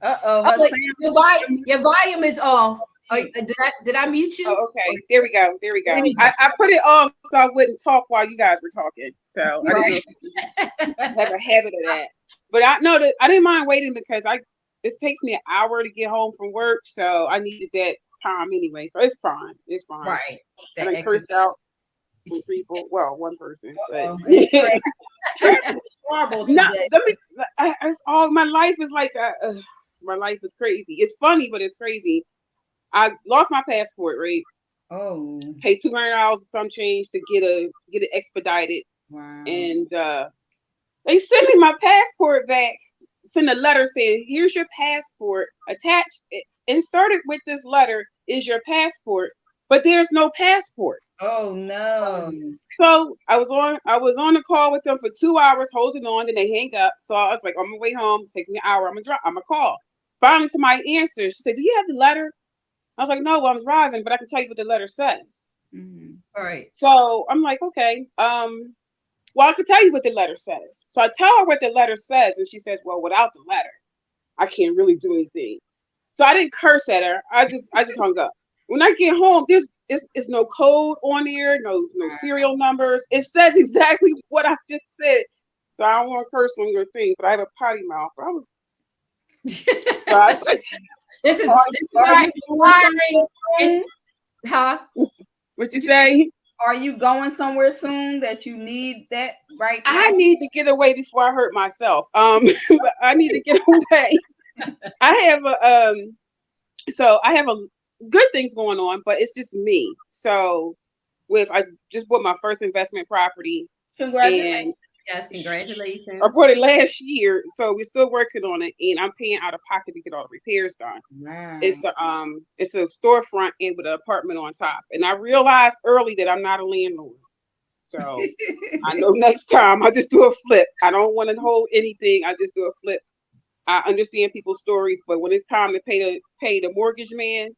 Your volume is off. Did I mute you? Oh, okay. There we go. I put it off so I wouldn't talk while you guys were talking. So I didn't know if you have a habit of that. But I didn't mind waiting because it takes me an hour to get home from work, so I needed that time anyway. So it's fine. It's fine. Right. I cursed out people. Well, one person. But horrible today. It's all my life is like my life is crazy. It's funny, but it's crazy. I lost my passport, right? Oh. Paid $200 or some change to get it expedited. Wow. And they sent me my passport back. Send a letter saying, "Here's your passport. Attached, inserted with this letter is your passport, but there's no passport." Oh no! So I was on the call with them for 2 hours, holding on. Then they hang up. So I was like, "I'm gonna wait home. It takes me an hour. I'm gonna call." Finally, somebody answered. She said, "Do you have the letter?" I was like, "No, I'm driving, but I can tell you what the letter says." Mm-hmm. All right. So I'm like, "Okay, well, I can tell you what the letter says." So I tell her what the letter says, and she says, "Well, without the letter, I can't really do anything." So I didn't curse at her. I just hung up. When I get home, there's it's no code on there, no serial numbers. It says exactly what I just said. So I don't want to curse on your thing, but I have a potty mouth. I was. This is huh? What you say? Are you going somewhere soon that you need that right now? I need to get away before I hurt myself. But I need to get away. I have a good things going on, but it's just me. So I just bought my first investment property. Congratulations. Yes, congratulations. I bought it last year, so we're still working on it, and I'm paying out of pocket to get all the repairs done. Wow. It's a storefront and with an apartment on top, and I realized early that I'm not a landlord. So I know next time I just do a flip. I don't want to hold anything. I just do a flip. I understand people's stories, but when it's time to pay the mortgage man,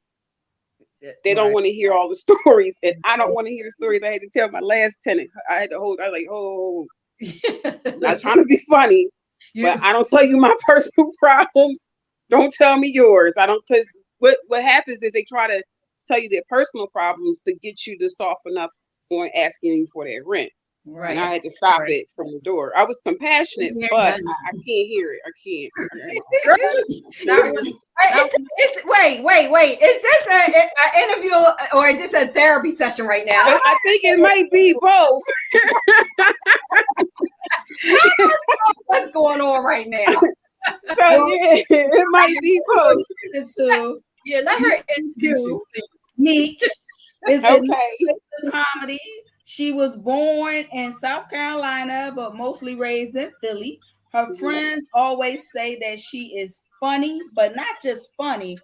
they don't want to hear all the stories, and I don't want to hear the stories I had to tell my last tenant. I was like, oh. Not trying to be funny, but I don't tell you my personal problems. Don't tell me yours. I don't, because what happens is they try to tell you their personal problems to get you to soften up on asking you for their rent. Right. And I had to stop it from the door. I was compassionate, but I can't hear it. I can't. Wait. Is this an interview or is this a therapy session right now? I think it might be both. What's going on right now? So yeah, it might be both. Yeah, let her interview. Niche is the comedy. She was born in South Carolina, but mostly raised in Philly. Her friends always say that she is funny, but not just funny.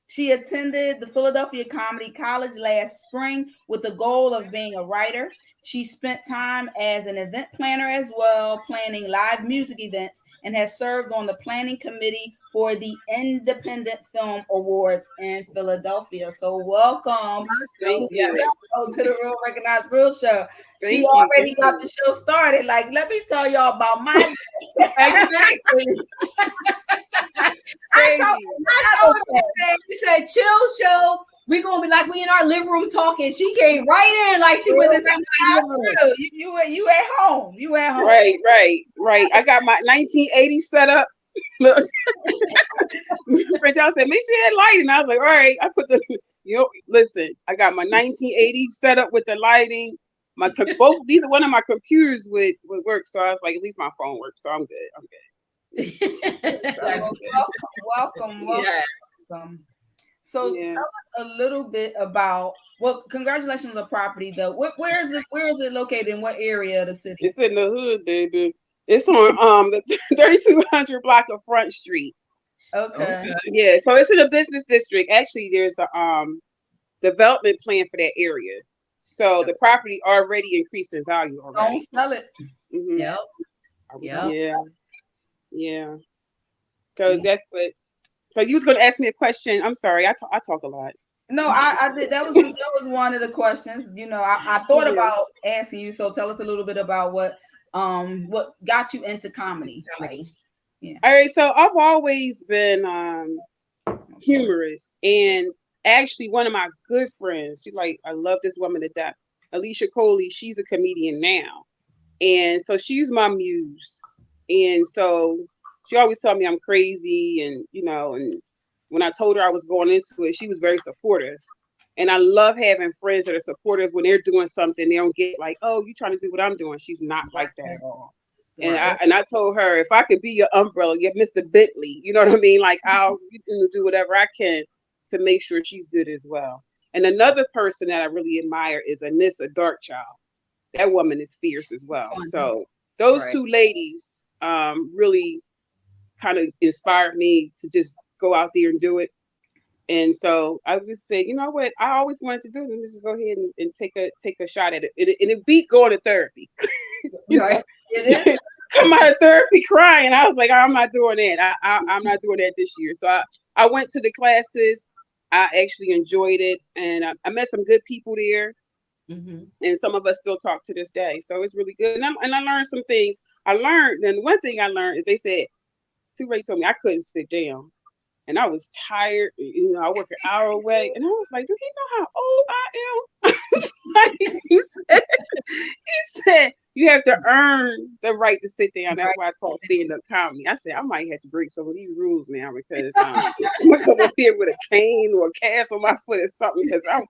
She attended the Philadelphia Comedy College last spring with the goal of being a writer. She spent time as an event planner as well, planning live music events, and has served on the planning committee for the Independent Film Awards in Philadelphia. So welcome to the Real Recognized Real Show. She already got the show started. Like, let me tell y'all about my Exactly. I told her, she said, chill show. We're gonna be like we in our living room talking. She came right in like she was in somebody's room. You at home. You at home. Right. I got my 1980 set up. Look, French said, make sure you had lighting. I was like, all right. I put listen. I got my 1980 set up with the lighting. Neither one of my computers would work. So I was like, at least my phone works. So I'm good. Welcome. So tell us a little bit about congratulations on the property though. Where is it located, in what area of the city? It's in the hood, baby. It's on the 3200 block of Front Street. Okay. Yeah, so it's in a business district. Actually, there's a development plan for that area. So the property already increased in value already. Don't sell it. Mm-hmm. Yeah. So that's what. So you was going to ask me a question. I'm sorry. I talk a lot. No, I did. That was one of the questions. You know, I thought about asking you. So tell us a little bit about what got you into comedy. Yeah. All right. So I've always been humorous, and actually one of my good friends, I love this woman to death, Alicia Coley. She's a comedian now, and so she's my muse, and so. She always told me I'm crazy, and and when I told her I was going into it, she was very supportive. And I love having friends that are supportive when they're doing something. They don't get like, oh, you trying to do what I'm doing. She's not like that at all. And I told her, if I could be your umbrella, you're Mr. Bentley. You know what I mean? Like I'll do whatever I can to make sure she's good as well. And another person that I really admire is Anissa Darkchild. That woman is fierce as well. So those two ladies really kind of inspired me to just go out there and do it. And so I just said, you know what, I always wanted to do it. Let me just go ahead and take a shot at it. And it beat going to therapy. Right. It is. Come out of therapy crying. I was like, I'm not doing that. I'm not doing that this year. So I went to the classes. I actually enjoyed it. And I met some good people there. Mm-hmm. And some of us still talk to this day. So it's really good. And I learned some things. And one thing I learned is they said, Ray told me I couldn't sit down. and I was tired. You know, I work an hour away, and I was like, "Do he know how old I am?" Like, he said, "You have to earn the right to sit down. That's why it's called stand-up comedy." I said, "I might have to break some of these rules now because I'm gonna come up here with a cane or a cast on my foot or something because I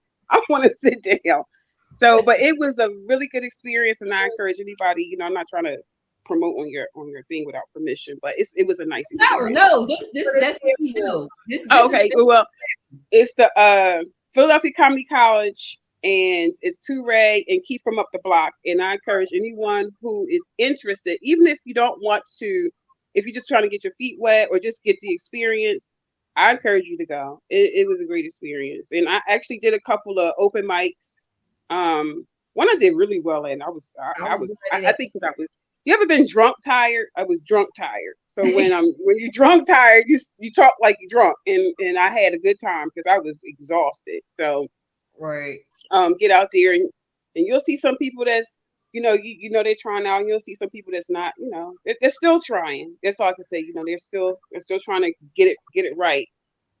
want to sit down." So, but it was a really good experience, and I encourage anybody. You know, I'm not trying to promote on your thing without permission, but it was a nice experience. No, that's what we do. Okay, well, it's the Philadelphia Comedy College, and it's Toure and Keith from up the block. And I encourage anyone who is interested, even if you don't want to, if you're just trying to get your feet wet or just get the experience, I encourage you to go. It was a great experience, and I actually did a couple of open mics. One I did really well in. I think because I was. You ever been drunk tired? I was drunk tired. So when you drunk tired, you talk like you're drunk, and I had a good time because I was exhausted. So right, get out there and you'll see some people that's you know they're trying out, and you'll see some people that's not. You know, they're still trying. That's all I can say. You know, they're still trying to get it right.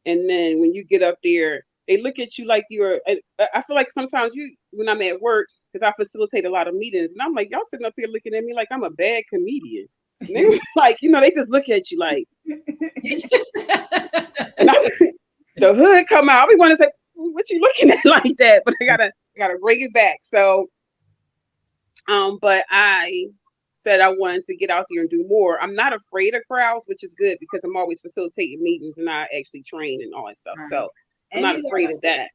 And then when you get up there, they look at you like you're. I feel like sometimes when I'm at work, because I facilitate a lot of meetings, and I'm like, y'all sitting up here looking at me like I'm a bad comedian. And they were like, they just look at you like, and the hood come out. We want to say, what you looking at like that? But I gotta bring it back. So, but I said I wanted to get out there and do more. I'm not afraid of crowds, which is good because I'm always facilitating meetings and I actually train and all that stuff. Right. So I'm not afraid of that.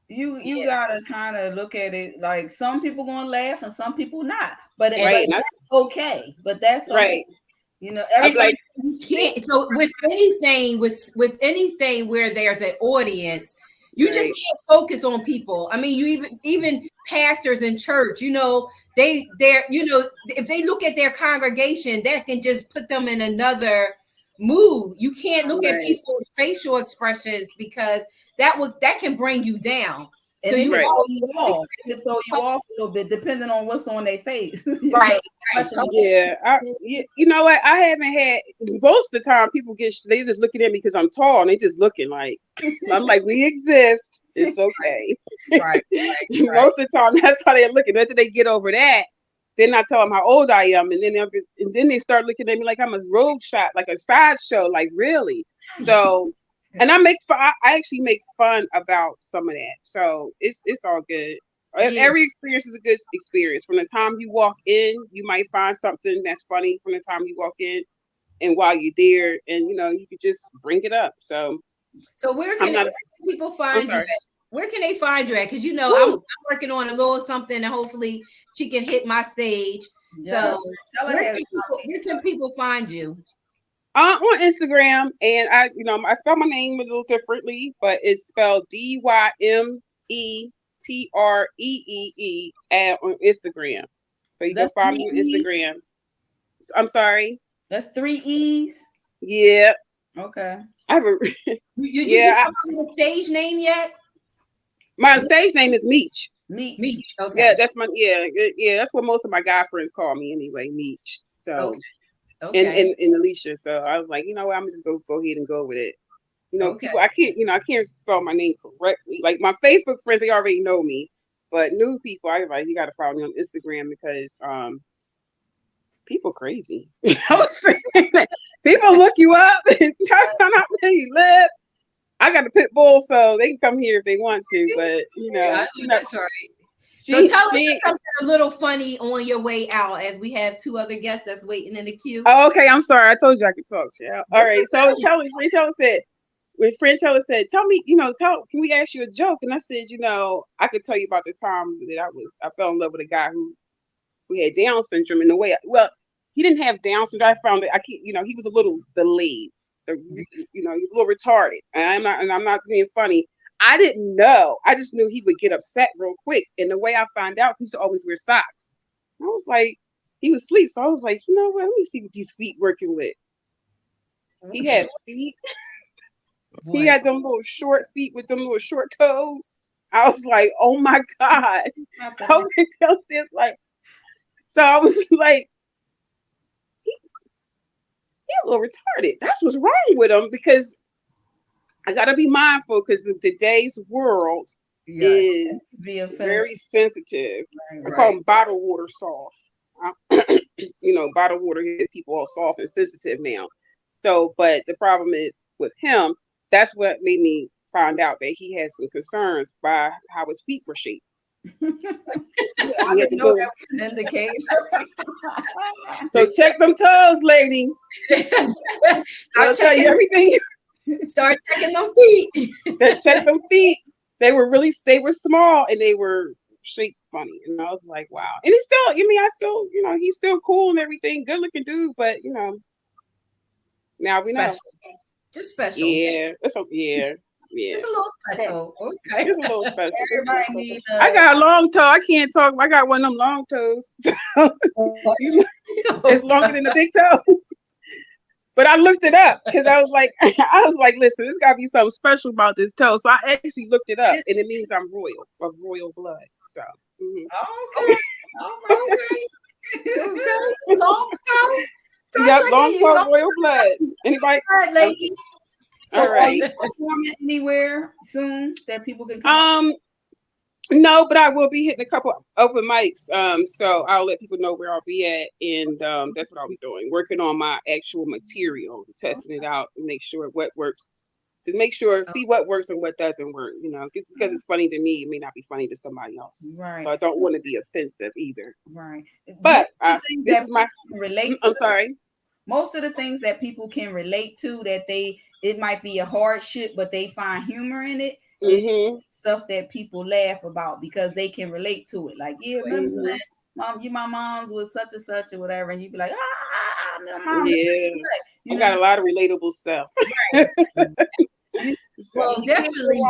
You gotta kind of look at it like some people gonna laugh and some people not, but that's okay. But that's okay. Right. You know, everybody you can't. So with anything where there's an audience, you just can't focus on people. I mean, you even pastors in church, they're if they look at their congregation, that can just put them in another mood. You can't look at people's facial expressions because that can bring you down. And so it can throw you off a little bit, depending on what's on their face. Right. Yeah. You know what? I haven't had most of the time people they just looking at me because I'm tall and they just looking like I'm like, we exist. It's okay. Right. Most of the time, that's how they're looking. After they get over that, then I tell them how old I am, and then they start looking at me like I'm a rogue shot, like a sideshow. Like really? So. And I actually make fun about some of that. So it's all good. Yeah. Every experience is a good experience. From the time you walk in, you might find something that's funny from the time you walk in and while you're there, and you could just bring it up. So where can people find you at? Where can they find you at? Because I'm working on a little something, and hopefully she can hit my stage. Yeah. So where can people find you? On Instagram, and I spell my name a little differently, but it's spelled DYMETREE on Instagram. So you can find me on Instagram. I'm sorry. That's 3 E's. Yeah. Okay. I have you come up with a stage name yet? My stage name is Meech. Meech. Okay. Yeah, that's that's what most of my guy friends call me anyway, Meech. So. Okay. Okay. And Alicia, so I was like, what, I'm just go ahead and go with it. People, I can't spell my name correctly. Like my Facebook friends, they already know me, but new people, I like, you got to follow me on Instagram because people crazy. People look you up and try to find out where you live. I got a pit bull, so they can come here if they want to, but that's right. So tell us something a little funny on your way out, as we have 2 other guests that's waiting in the queue. Oh, okay. I'm sorry. I told you I could talk. Yeah. All right. So I was telling Franchella said, tell me, can we ask you a joke? And I said, I could tell you about the time that I fell in love with a guy who had Down syndrome. In the way, he didn't have Down syndrome. I found that he was a little delayed. He was a little retarded. And I'm not being funny. I didn't know. I just knew he would get upset real quick. And the way I found out, he used to always wear socks. I was like, he would sleep. So I was like, what? Let me see what these feet working with. He had feet. He had them little short feet with them little short toes. I was like, oh my God. So I was like, he a little retarded. That's what's wrong with him because I gotta be mindful because today's world is very sensitive. I call them bottled water soft. Bottled water get people all soft and sensitive now. So, but the problem is with him, that's what made me find out that he had some concerns by how his feet were shaped. I didn't know that was an indicator. So check them toes, ladies. I'll tell you everything. Start checking them feet. Check them feet. They were small and they were shaped funny. And I was like, wow. And he's still, he's still cool and everything. Good looking dude, but now we know. Just special. Yeah. It's a little special. Okay. It's a little special. I got a long toe. I can't talk. I got one of them long toes. So, it's longer than the big toe. But I looked it up because I was like, listen, there's got to be something special about this toe. So I actually looked it up, and it means I'm royal, of royal blood. So. Okay. All right. Okay. Long toe. Long toe, royal blood. Anybody? All right, lady. So are you performing anywhere soon that people can come? No, but I will be hitting a couple open mics. So I'll let people know where I'll be at, and that's what I'll be doing. Working on my actual material, testing it out, and make sure what works. See what works and what doesn't work. Just because it's funny to me, it may not be funny to somebody else. Right. So I don't want to be offensive either. Right. But this is my relate. I'm sorry. Most of the things that people can relate to it might be a hardship, but they find humor in it. Mm-hmm. Stuff that people laugh about because they can relate to it. Like, remember that my mom's was such and such or whatever, and you'd be like, my mom. You got a lot of relatable stuff. Well, definitely.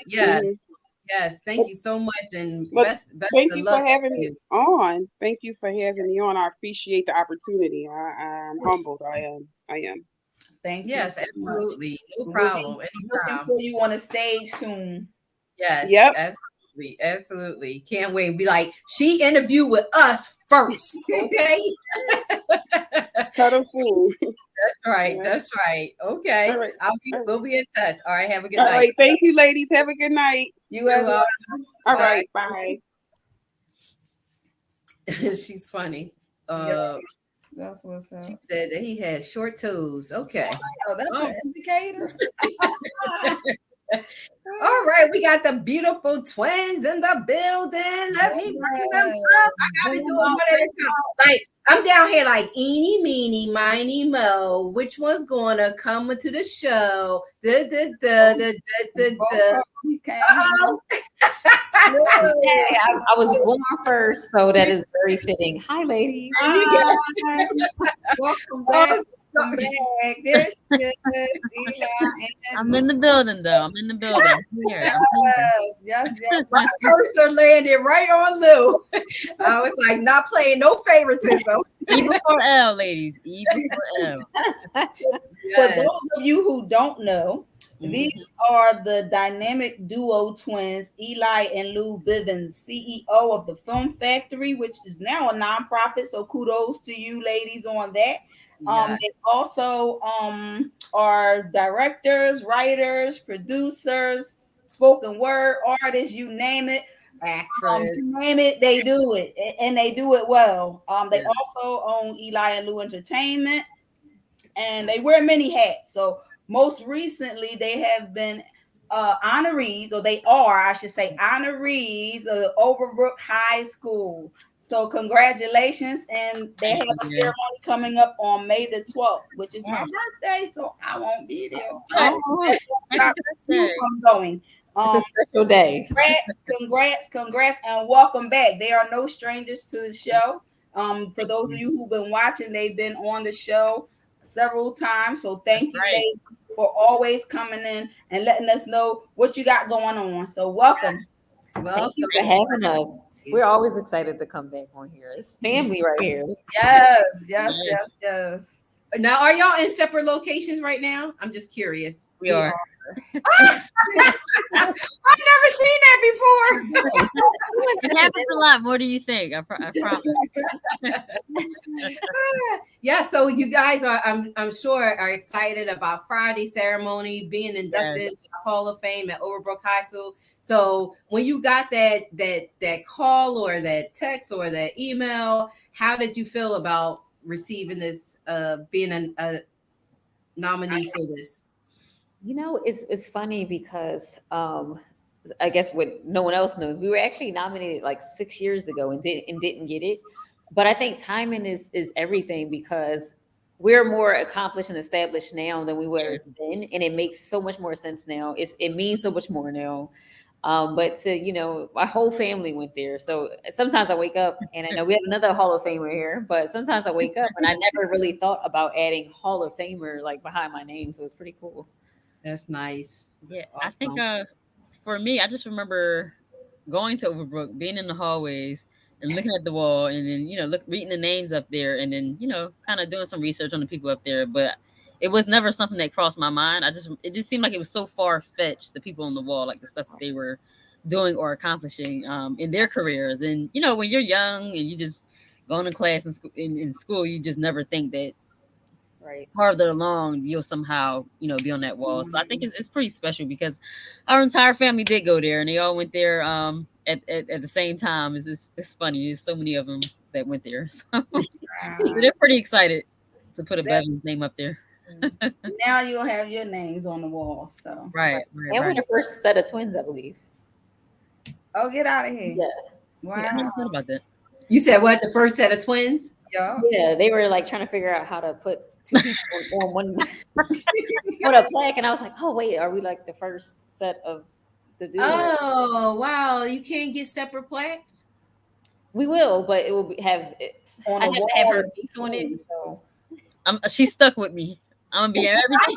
Yes, thank you so much, and best thank of you luck for having me on. Thank you for having me on. I appreciate the opportunity. I'm humbled. I am. Thank you. Yes, absolutely. No problem. Looking for you on a stage soon. Yes. Yep. Absolutely. Can't wait. Be like, she interviewed with us first. Okay. Cut a fool. That's right. That's right. Okay. All right. We'll be in touch. All right. Have a good night. All right. Thank you, ladies. Have a good night. You as well. All right. Bye. She's funny. That's what's up. She said that he had short toes. Okay. Oh, that's an indicator. All right, we got the beautiful twins in the building. Let me bring them up. I gotta do one at a time. Like, I'm down here like eeny, meeny, miny, mo. Which one's gonna come into the show? I was born first, so that is very fitting. Hi, ladies. Welcome back. There she is, Eli. I'm in the building, though. I'm in the building. Here. Yes. My cursor landed right on Lou. I was like, not playing no favoritism. E before L, ladies. E before L. For those of you who don't know, these are the dynamic duo twins, Eli and Lou Bevins, CEO of the Film Factory, which is now a nonprofit. So kudos to you ladies on that. They also are directors, writers, producers, spoken word artists, you name it. You name it, they do it, and they do it well. They also own Eli and Lou Entertainment, and they wear many hats. So most recently, they have been honorees, or they are, I should say, honorees of Overbrook High School. So congratulations, and they have a ceremony coming up on May the 12th, which is my birthday, so I won't be there. I'm going. It's a special day. Congrats, and welcome back. They are no strangers to the show. For those of you who've been watching, they've been on the show several times. So thank you, ladies, for always coming in and letting us know what you got going on. So welcome. Thank you for having us. We're always excited to come back on here. It's family right here. Yes. Now, are y'all in separate locations right now? I'm just curious. We are. I've never seen that before. It happens a lot more than you think. I promise. Yeah, so you guys are, I'm sure, are excited about Friday ceremony, being inducted into the Hall of Fame at Overbrook High School. So when you got that call or that text or that email, how did you feel about receiving this, being a nominee for this? It's funny because I guess what no one else knows, we were actually nominated like 6 years ago and didn't get it. But I think timing is everything, because we're more accomplished and established now than we were then, and it makes so much more sense now. It means so much more now. But my whole family went there. So sometimes I wake up, and I know we have another Hall of Famer here, but sometimes I wake up and I never really thought about adding Hall of Famer like behind my name. So it's pretty cool. That's nice. Yeah, I think for me, I just remember going to Overbrook, being in the hallways and looking at the wall, and then reading the names up there, and then kind of doing some research on the people up there. But it was never something that crossed my mind. It just seemed like it was so far fetched, the people on the wall, like the stuff that they were doing or accomplishing in their careers. And when you're young and you just going to class in school, you just never think that farther along you'll somehow be on that wall. So I think it's pretty special, because our entire family did go there, and they all went there at the same time. It's funny, there's so many of them that went there, so they're pretty excited to put a Bevin's name up there. Now you'll have your names on the wall. So and we're the first set of twins, I believe. Oh, get out of here. Yeah. Wow. I never thought about that. You said what? The first set of twins? Yeah, they were like trying to figure out how to put two people on one on a plaque, and I was like, oh wait, are we like the first set of the dudes? Oh wow, you can't get separate plaques? We will, but it will have on I have to have her face on it. So she's stuck with me. I'm gonna be everything.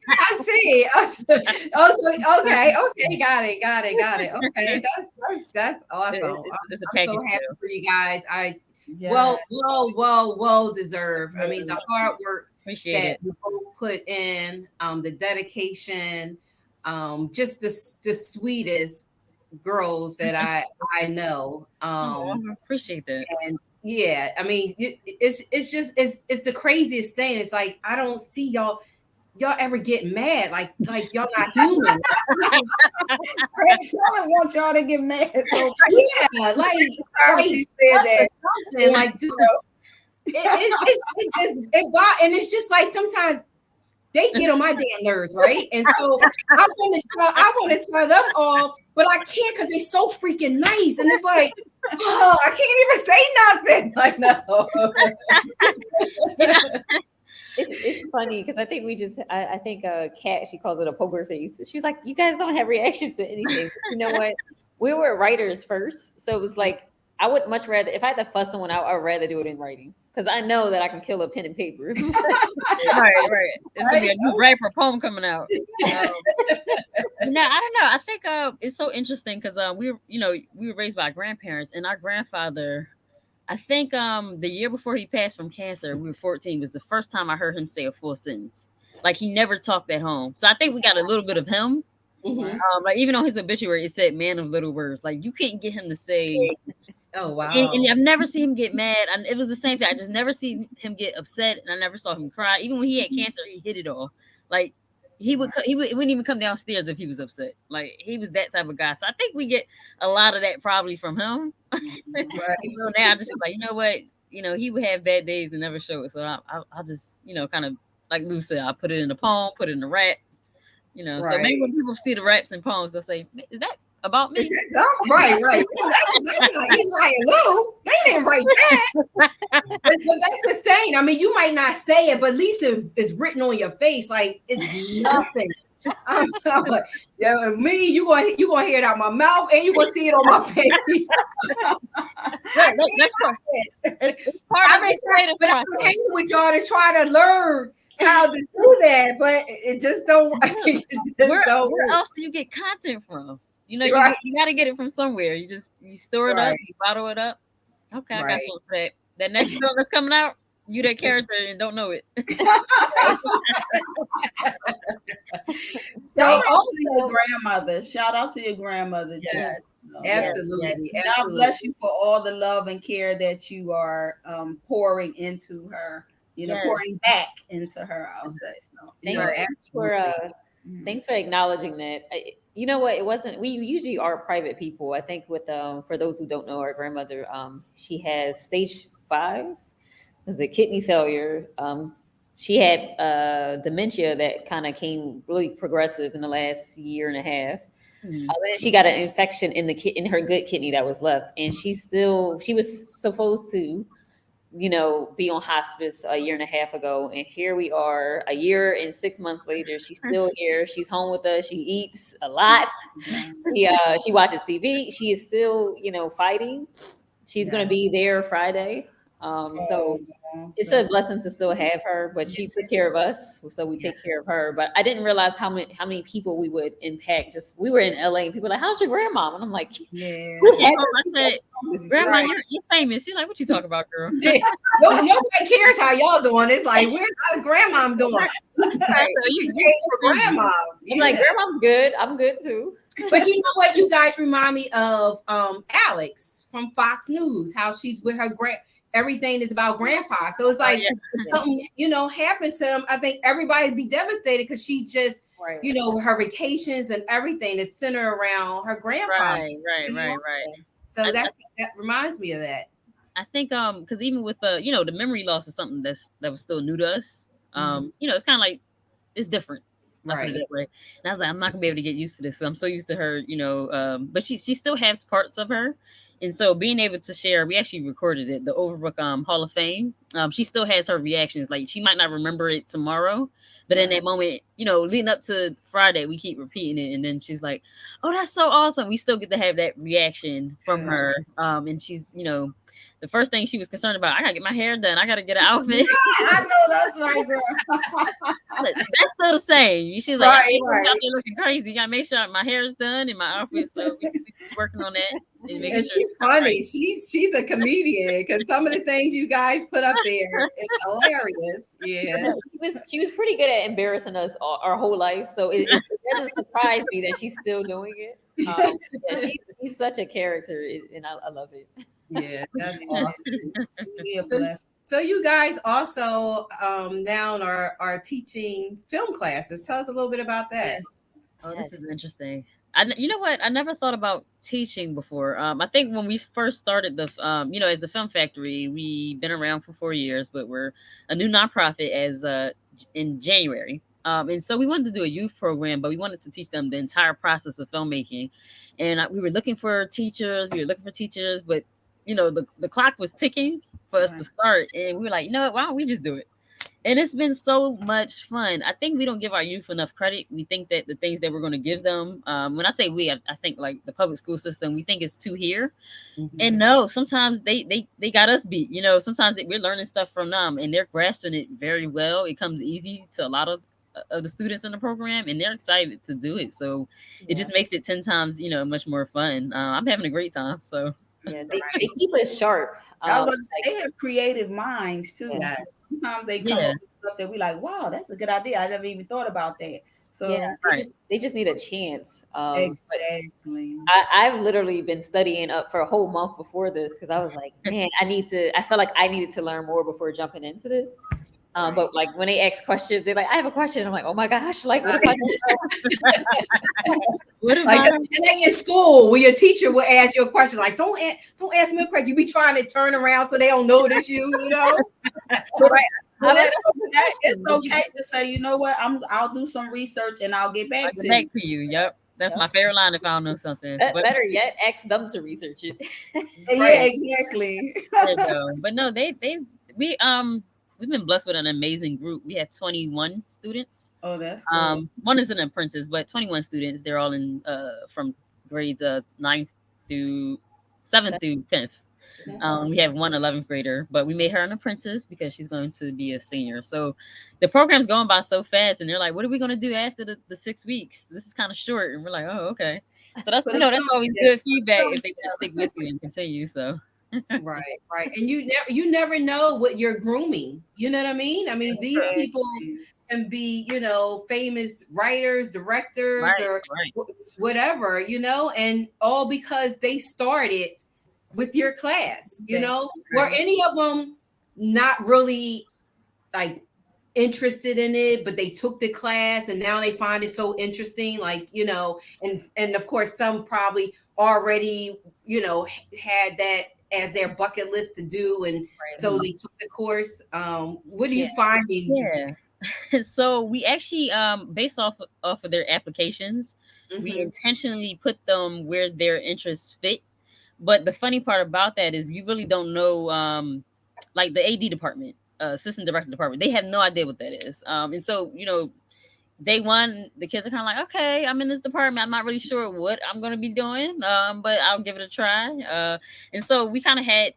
I see. Oh, okay, got it. Okay, that's awesome. It's a I'm package so happy deal for you guys. Well deserved. I mean, the hard work that you both put in, the dedication, just the sweetest girls that I know. I appreciate that. And yeah, I mean, it's just the craziest thing. It's like I don't see y'all ever get mad, like y'all not human. Craig Shelley wants y'all to get mad. So yeah, like she said that something like and it's just like sometimes they get on my damn nerves, right? And so I want to tell them off, but I can't because they're so freaking nice. And it's like, oh, I can't even say nothing. Like, no. It's funny because I think I think Katz, she calls it a poker face. She's like, you guys don't have reactions to anything. But you know what? We were writers first. So it was like, I would much rather, if I had to fuss someone out, I'd rather do it in writing. Because I know that I can kill a pen and paper. Right. It's gonna be a new rapper poem coming out. Now I don't know. I think it's so interesting because we were raised by our grandparents, and our grandfather, I think the year before he passed from cancer, we were 14, was the first time I heard him say a full sentence. Like he never talked at home. So I think we got a little bit of him. Mm-hmm. Like even on his obituary, it said "man of little words." Like you can't get him to say. Oh wow! And I've never seen him get mad. And it was the same thing. I just never seen him get upset, and I never saw him cry. Even when he had cancer, he hid it all. Like he wouldn't even come downstairs if he was upset. Like he was that type of guy. So I think we get a lot of that probably from him. Right. So now I just like, you know what? He would have bad days and never show it. So I'll just kind of like Lou said, I'll put it in a poem, put it in a rap. Right. So maybe when people see the raps and poems, they'll say, "Is that about me?" Right. That's like, he's like, "Lou, they didn't write that." But that's the thing. I mean, you might not say it, but at least it's written on your face. Like it's nothing. Me, you gonna hear it out my mouth, and you gonna see it on my face. I've been hanging with y'all to try to learn how to do that, but it just don't. Where else do you get content from? You got to get it from somewhere. You store it up, you bottle it up. Okay, I got something for that. That next film that's coming out, You that character and don't know it. Shout out to also, your grandmother. Shout out to your grandmother too. yes, Yes, absolutely, God absolutely. bless you for all the love and care that you are pouring into her. Pouring back into her. I'll say so. Thanks for acknowledging that. You know what? It wasn't. We usually are private people. I think with for those who don't know, our grandmother, she has stage 5. Is a kidney failure. She had dementia that kind of came really progressive in the last year and a half. Mhm. Then she got an infection in her good kidney that was left, and she was supposed to, be on hospice a year and a half ago, and here we are, a year and 6 months later. She's still here. She's home with us. She eats a lot. She watches TV. She is still, fighting. She's going to be there Friday. So it's a blessing to still have her, but she took care of us, so we take care of her. But I didn't realize how many people we would impact. We were in LA and people were like, "How's your grandma?" And I'm like, Yeah. I said, "Grandma, you're famous." She's like, "What you talking about, girl?" Nobody cares how y'all doing. It's like, how's grandma doing? You paid for grandma. I'm like, grandma's good. I'm good too. But you know what? You guys remind me of Alex from Fox News. How she's with her everything is about grandpa. So it's like something, happens to him. I think everybody'd be devastated because she just, her vacations and everything is centered around her grandpa. Right. So that reminds me of that. I think because even with the memory loss is something that was still new to us. It's kind of like it's different. Right. That way. And I was like, I'm not gonna be able to get used to this. So I'm so used to her, but she still has parts of her. And so being able to share, we actually recorded it, the Overbrook Hall of Fame. She still has her reactions. Like she might not remember it tomorrow, but in that moment, leading up to Friday, we keep repeating it. And then she's like, "Oh, that's so awesome." We still get to have that reaction from her. And she's, the first thing she was concerned about, I gotta get my hair done. I gotta get an outfit. I know that's right, girl. That's still the same. She's like, I ain't out there looking crazy. You gotta make sure my hair is done and my outfit. So we working on that. And she's funny. She's a comedian because some of the things you guys put up there is hilarious. Yeah. She was pretty good at embarrassing us our whole life. So it doesn't surprise me that she's still doing it. She's such a character, and I love it. Yeah, that's awesome. So you guys also now are teaching film classes. Tell us a little bit about that. Oh, this is interesting. You know what? I never thought about teaching before. I think when we first started as the Film Factory, we've been around for 4 years, but we're a new nonprofit as in January. And so we wanted to do a youth program, but we wanted to teach them the entire process of filmmaking. And we were looking for teachers. But the clock was ticking for us to start, and we were like, why don't we just do it? And it's been so much fun. I think we don't give our youth enough credit. We think that the things that we're going to give them, when I say we, I think like the public school system, we think it's too here. Mm-hmm. And no, sometimes they got us beat. Sometimes we're learning stuff from them, and they're grasping it very well. It comes easy to a lot of the students in the program, and they're excited to do it. So it just makes it 10 times, much more fun. I'm having a great time. So. Yeah, they keep us sharp. They have creative minds too. Yeah. So sometimes they come up with stuff that we like, wow, that's a good idea. I never even thought about that. So they just need a chance. Exactly. I've literally been studying up for a whole month before this because I was like, man, I felt like I needed to learn more before jumping into this. But like when they ask questions, they're like, I have a question. I'm like, oh my gosh, like what if I like in school where your teacher will ask you a question, like don't ask me a question. You be trying to turn around so they don't notice you, It's okay to say, you know what, I'll do some research and I'll get back to you. Yep. That's my favorite line if I don't know something. Better yet, ask them to research it. Yeah, exactly. There you go. But no, we've been blessed with an amazing group. We have 21 students. Oh, that's cool. One is an apprentice, but 21 students. They're all in from grades 9th through 7th through 10th. We have one 11th grader, but we made her an apprentice because she's going to be a senior. So the program's going by so fast, and they're like, "What are we going to do after the 6 weeks? This is kind of short." And we're like, "Oh, okay." So that's that's always good feedback if they just stick with you and continue. So. Right. And you never know what you're grooming. You know what I mean? I mean, these people can be, famous writers, directors, Right, or right. whatever, and all because they started with your class, were any of them not really like interested in it, but they took the class and now they find it so interesting, like, and of course some probably already, had that as their bucket list to do, and so they took the course. What are you finding? Yeah. So we actually, based off of their applications, we intentionally put them where their interests fit. But the funny part about that is you really don't know, like the AD department, assistant director department, they have no idea what that is. And so, day one, the kids are kind of like, okay, I'm in this department. I'm not really sure what I'm going to be doing, but I'll give it a try. And so we kind of had,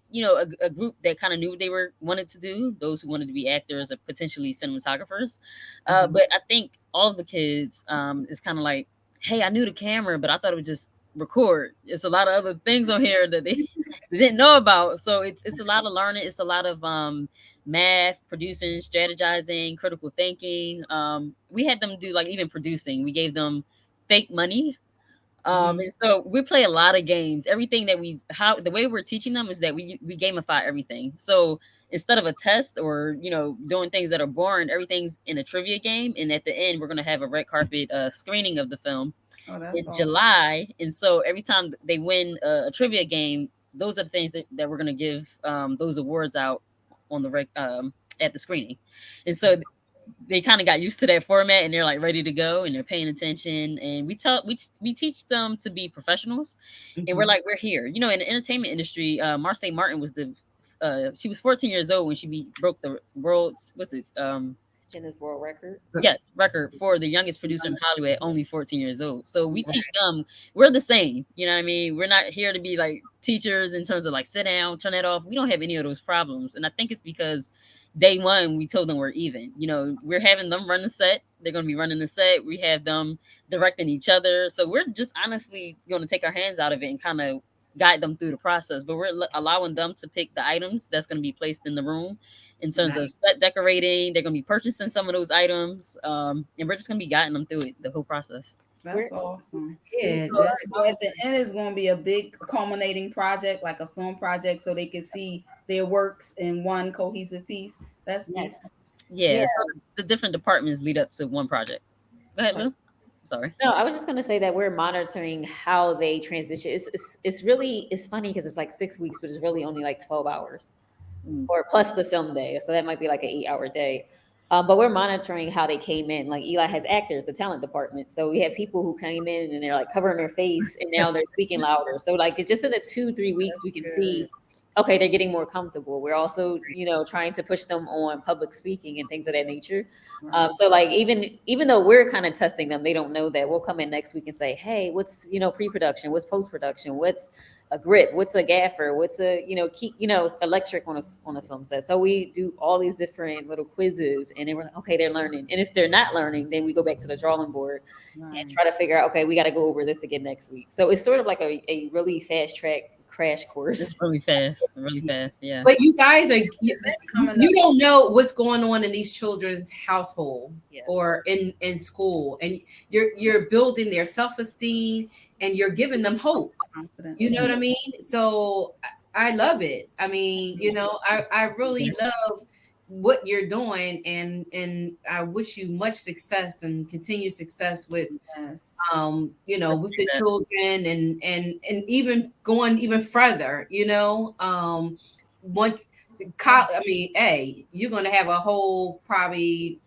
a group that kind of knew what they wanted to do, those who wanted to be actors or potentially cinematographers. But I think all of the kids is kind of like, hey, I knew the camera, but I thought it would just record. It's a lot of other things on here that they didn't know about. So it's a lot of learning. It's a lot of math, producing, strategizing, critical thinking. We had them do like even producing. We gave them fake money. And so we play a lot of games. Everything that the way we're teaching them is that we gamify everything. So instead of a test or doing things that are boring, everything's in a trivia game. And at the end, we're gonna have a red carpet screening of the film in July. And so every time they win a trivia game, those are the things that we're gonna give those awards out on the at the screening. And so they kind of got used to that format and they're like ready to go and they're paying attention. And we teach them to be professionals. And we're here, in the entertainment industry. Marseille Martin was she was 14 years old when she broke the world's, Guinness World Record. Yes, record for the youngest producer in Hollywood at only 14 years old. So we teach them we're the same. You know what I mean? We're not here to be like teachers in terms of like sit down, turn that off. We don't have any of those problems. And I think it's because day one we told them we're even. We're having them run the set. They're going to be running the set. We have them directing each other. So we're just honestly going to take our hands out of it and kind of guide them through the process, but we're allowing them to pick the items that's going to be placed in the room in terms of set decorating. They're going to be purchasing some of those items, and we're just going to be guiding them through it, the whole process. That's awesome. Yeah. So at the end, it's going to be a big culminating project, like a film project, so they can see their works in one cohesive piece. That's nice. Yeah. So the different departments lead up to one project. Go ahead, Liz. Sorry. No, I was just going to say that we're monitoring how they transition. It's funny because it's like 6 weeks, but it's really only like 12 hours or plus the film day. So that might be like an 8-hour day. But we're monitoring how they came in. Like Eli has actors, the talent department. So we have people who came in and they're like covering their face and now they're speaking louder. So like just in the 2-3 weeks, we can see, okay, they're getting more comfortable. We're also, trying to push them on public speaking and things of that nature. So like, even though we're kind of testing them, they don't know that. We'll come in next week and say, hey, what's, pre-production, what's post-production, what's a grip, what's a gaffer, what's a, electric on a film set. So we do all these different little quizzes and then we're like, okay, they're learning. And if they're not learning, then we go back to the drawing board and try to figure out, okay, we got to go over this again next week. So it's sort of like a really fast track crash course. It's really fast, yeah. But you guys you don't know what's going on in these children's household or in school, and you're building their self-esteem and you're giving them hope. You know what I mean? So I love it. I mean, I really love what you're doing, and I wish you much success and continued success with with the children and even going even further, once hey, you're gonna have a whole probably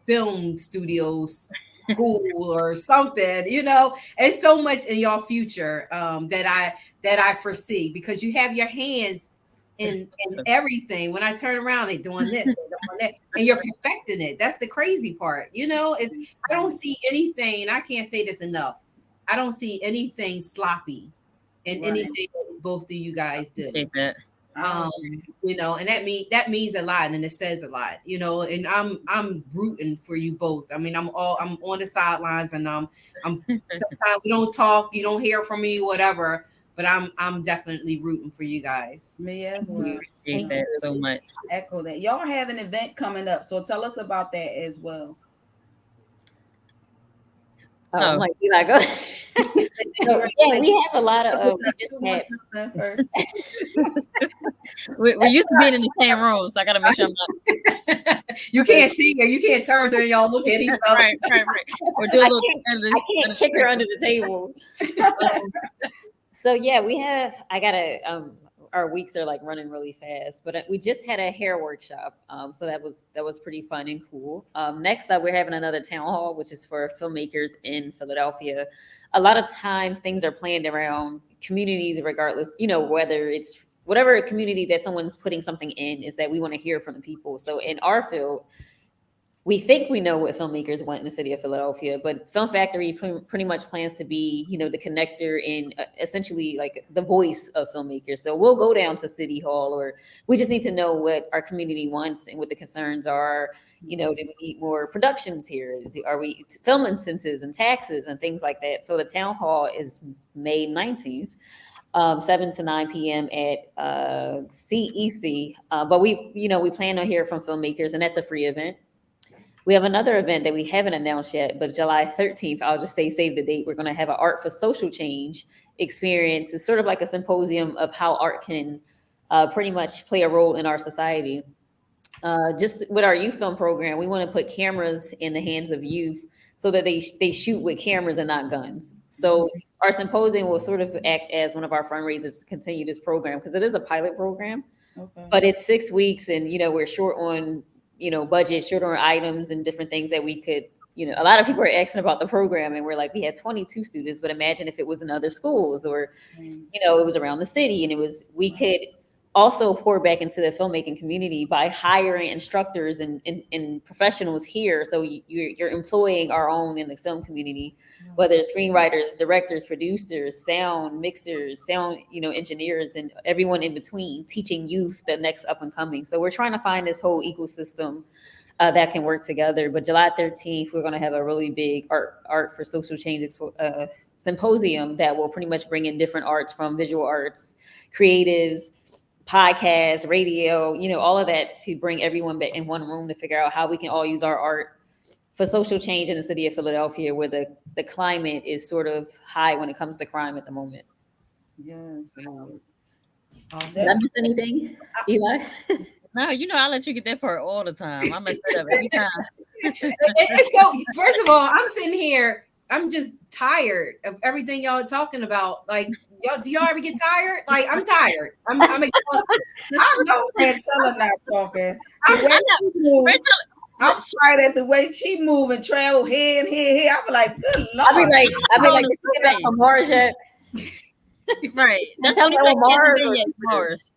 film studios school or something, it's so much in your future that I foresee, because you have your hands in everything. When I turn around, they're doing this, they're doing that, and you're perfecting it. That's the crazy part, is I don't see anything, and I can't say this enough, I don't see anything sloppy in anything both of you guys do. And that means a lot, and it says a lot, and I'm rooting for you both. I mean, I'm on the sidelines, and I'm sometimes we don't talk, you don't hear from me, whatever. but I'm definitely rooting for you guys. Me as well. We appreciate that so much. Echo that. Y'all have an event coming up, so tell us about that as well. I'm like, Eli, go. So, yeah, we have a lot of. We're used to being in the same room, so I gotta make sure I'm not. You can't see her. You can't turn there. Y'all look at each other. Right. Or do a little. I can't kick her under the table. So yeah, we have. I gotta. Our weeks are like running really fast, but we just had a hair workshop, so that was pretty fun and cool. Next up, we're having another town hall, which is for filmmakers in Philadelphia. A lot of times, things are planned around communities, regardless, whether it's whatever community that someone's putting something in, is that we want to hear from the people. So in our field, we think we know what filmmakers want in the city of Philadelphia, but Film Factory pretty much plans to be, the connector in essentially like the voice of filmmakers. So we'll go down to City Hall, or we just need to know what our community wants and what the concerns are. Do we need more productions here? Are we film licenses and taxes and things like that? So the town hall is May 19th. 7 to 9 p.m. at CEC. But we plan on hearing from filmmakers, and that's a free event. We have another event that we haven't announced yet, but July 13th, I'll just say save the date. We're going to have an Art for Social Change experience. It's sort of like a symposium of how art can pretty much play a role in our society. Just with our youth film program, we want to put cameras in the hands of youth so that they shoot with cameras and not guns. So our symposium will sort of act as one of our fundraisers to continue this program, because it is a pilot program, but it's 6 weeks, and we're short on budget, short on items and different things that we could, a lot of people are asking about the program, and we're like, we had 22 students, but imagine if it was in other schools, or it was around the city, and we could also pour back into the filmmaking community by hiring instructors and professionals here. So you're employing our own in the film community, whether it's screenwriters, directors, producers, sound mixers, sound, engineers, and everyone in between, teaching youth the next up and coming. So we're trying to find this whole ecosystem that can work together. But July 13th, we're going to have a really big art for social change symposium that will pretty much bring in different arts, from visual arts, creatives, podcasts, radio, all of that, to bring everyone back in one room to figure out how we can all use our art for social change in the city of Philadelphia, where the climate is sort of high when it comes to crime at the moment. Yes. Did I miss anything, Eli? No, I let you get that part all the time. I mess it up every time. So first of all, I'm sitting here, I'm just tired of everything y'all talking about. Like, do y'all ever get tired? Like, I'm tired. I'm exhausted. I know Rachel not talking. I'm tired at the way she moving, trail head. I'm like, good Lord. I'll be like, did you get back from Mars yet? Right. That's Tell me like Mars.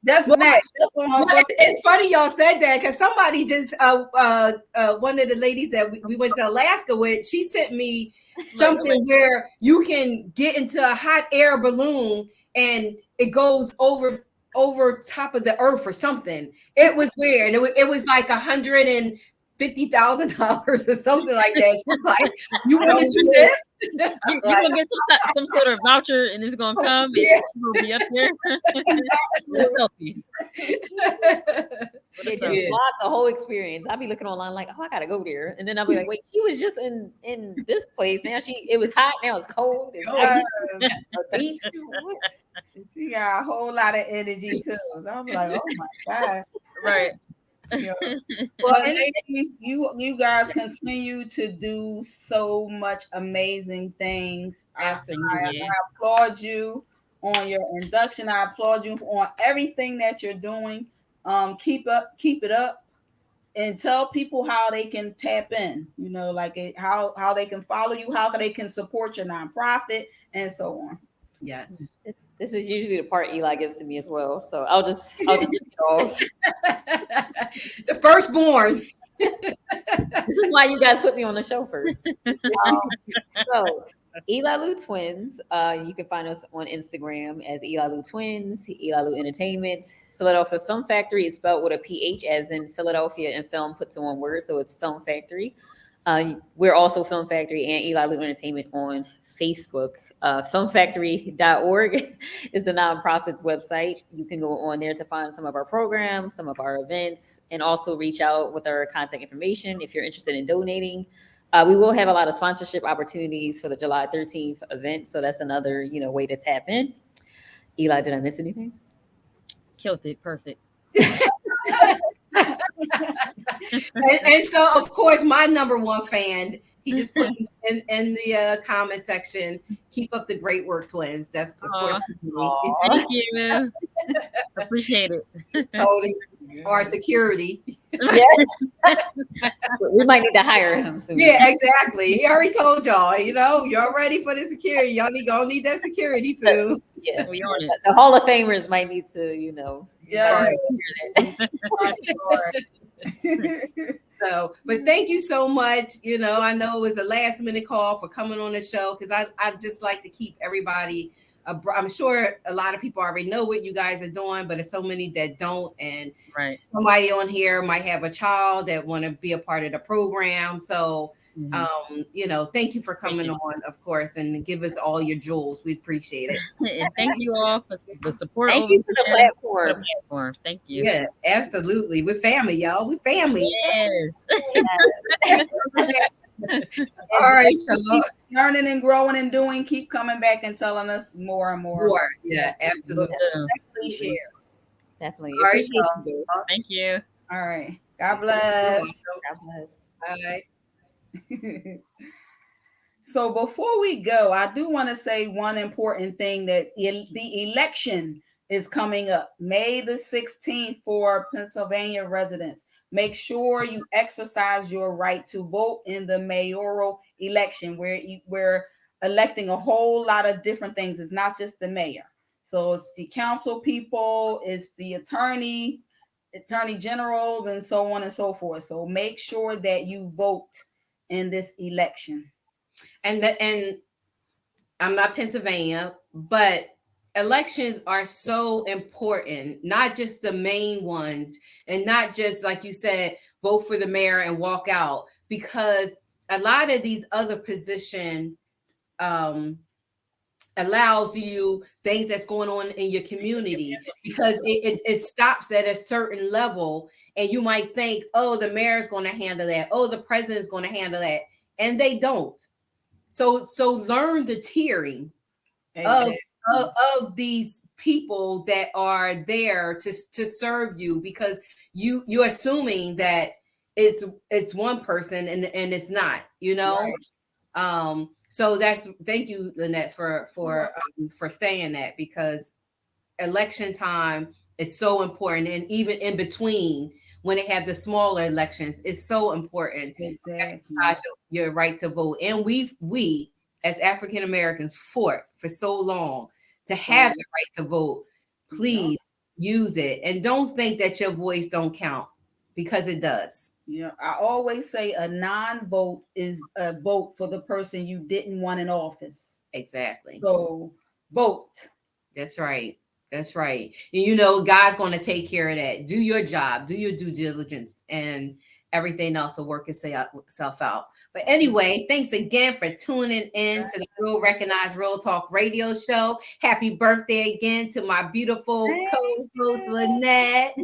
That's next. It's funny y'all said that, because somebody just one of the ladies that we went to Alaska with, she sent me something where you can get into a hot air balloon and it goes over top of the earth or something. It was weird. It was like $150,000 or something like that. She's like, you want to do this? You're gonna get some sort of voucher, and it's gonna come, and it's gonna be up there. Selfie. Just block the whole experience. I'll be looking online like, oh, I gotta go there, and then I'll be like, wait, he was just in this place. Now it was hot. Now it's cold. Beach. She got a whole lot of energy too. I'm like, oh my God. Right. Yeah. Well, ladies, you guys continue to do so much amazing things. I applaud you on your induction. I applaud you on everything that you're doing. Keep it up, and tell people how they can tap in. How they can follow you, how they can support your nonprofit, and so on. Yes. This is usually the part Eli gives to me as well. So I'll just get it off. The firstborn. This is why you guys put me on the show first. So Eli Lou Twins. You can find us on Instagram as Eli Lou Twins, Eli Lou Entertainment. Philadelphia Film Factory is spelled with a PH, as in Philadelphia and film put to one word. So it's Film Factory. We're also Film Factory and Eli Lou Entertainment on Facebook. Filmfactory.org is the nonprofit's website. You can go on there to find some of our programs, some of our events, and also reach out with our contact information if you're interested in donating. We will have a lot of sponsorship opportunities for the July 13th event, so that's another way to tap in. Eli, did I miss anything? Killed it. Perfect. and so, of course, my number one fan, he just put in the comment section, keep up the great work, twins. That's, of course, thank you. Appreciate it. Totally. Our security. Yes. We might need to hire him soon. Yeah, exactly. He already told y'all, y'all ready for the security. Y'all gonna need that security soon. Yeah, we on it. The Hall of Famers might need to, Yeah. So, but thank you so much. I know it was a last minute call for coming on the show because I just like to keep everybody. I'm sure a lot of people already know what you guys are doing, but there's so many that don't. And somebody on here might have a child that want to be a part of the program. So, thank you for coming on, of course, and give us all your jewels. We appreciate it. And thank you all for the support. Thank you for the platform. Thank you. Yeah, absolutely. We're family, y'all. We're family. Yes. All right. Keep learning and growing and doing. Keep coming back and telling us more and more. Yeah, absolutely. Definitely share. Definitely. All right, thank you. All right. God bless. God bless. Bye. So before we go, I do want to say one important thing that the election is coming up May the 16th for Pennsylvania residents. Make sure you exercise your right to vote in the mayoral election where we're electing a whole lot of different things. It's not just the mayor. So it's the council people, it's the attorney generals, and so on and so forth. So make sure that you vote in this election. And I'm not Pennsylvania, but elections are so important, not just the main ones, and not just, like you said, vote for the mayor and walk out, because a lot of these other positions allows you things that's going on in your community, because it stops at a certain level, and you might think, oh, the mayor is going to handle that, oh, the president is going to handle that, and they don't. So learn the tiering of these people that are there to serve you, because you're assuming that it's one person and it's not, right. So thank you, Lynette, for saying that, because election time is so important, and even in between when they have the smaller elections, it's so important. Exactly. Your right to vote. And we as African Americans fought for so long to have the right to vote. Please use it, and don't think that your voice don't count, because it does. Yeah, I always say a non-vote is a vote for the person you didn't want in office. Exactly. So vote. That's right. That's right. And God's going to take care of that. Do your job, do your due diligence, and everything else will work itself out. But anyway, thanks again for tuning in to the Real Recognized Real Talk radio show. Happy birthday again to my beautiful co-host, Lynette.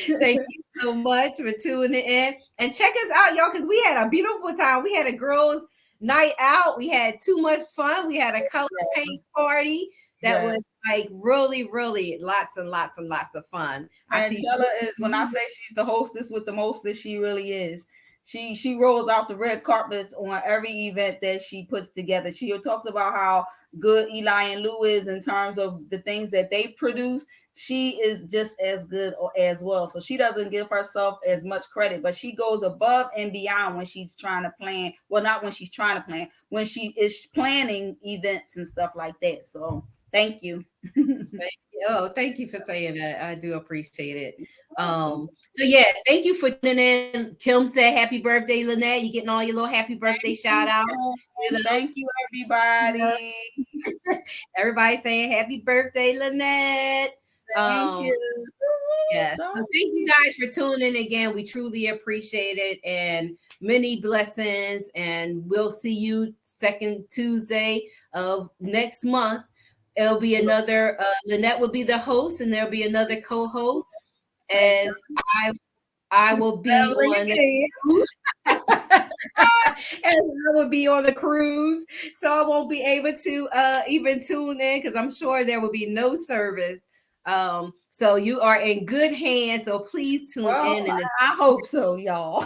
Thank you so much for tuning in. And check us out, y'all, because we had a beautiful time. We had a girls' night out. We had too much fun. We had a color paint party. That was like really, really lots and lots and lots of fun. Angela is, when I say she's the hostess with the mostest, she really is. She rolls out the red carpets on every event that she puts together. She talks about how good Eli and Lou is in terms of the things that they produce. She is just as good as well. So she doesn't give herself as much credit, but she goes above and beyond when she's trying to plan. Well, not when she's trying to plan, when she is planning events and stuff like that. So thank you. Thank you. Oh, thank you for saying that. I do appreciate it. So yeah, thank you for tuning in. Kim said happy birthday, Lynette. You getting all your little happy birthday shout out. Thank you, everybody. Everybody saying happy birthday, Lynette. Thank you. Yes. So thank you guys for tuning in again. We truly appreciate it, and many blessings. And we'll see you second Tuesday of next month. It'll be another. Lynette will be the host, and there'll be another co-host. As I will be on the cruise. As I will be on the cruise, so I won't be able to even tune in because I'm sure there will be no service. So you are in good hands. So please tune in. And I hope so, y'all.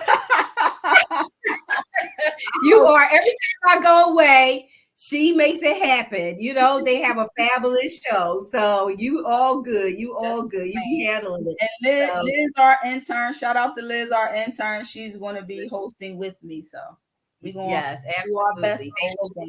You are. Every time I go away, she makes it happen. You know, they have a fabulous show. So you all good. You all good. You be handling it. And Liz, our intern. Shout out to Liz, our intern. She's going to be hosting with me. So we're going yes, do our best.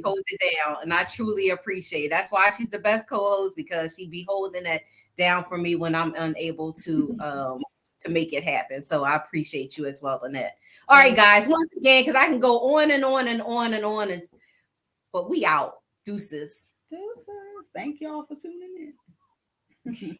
Hold it down. And I truly appreciate it. That's why she's the best co-host, because she be holding that down for me when I'm unable to make it happen. So I appreciate you as well, Lynette. All right, guys, once again, because I can go on and on and on and on, but we out. Deuces. Thank y'all for tuning in.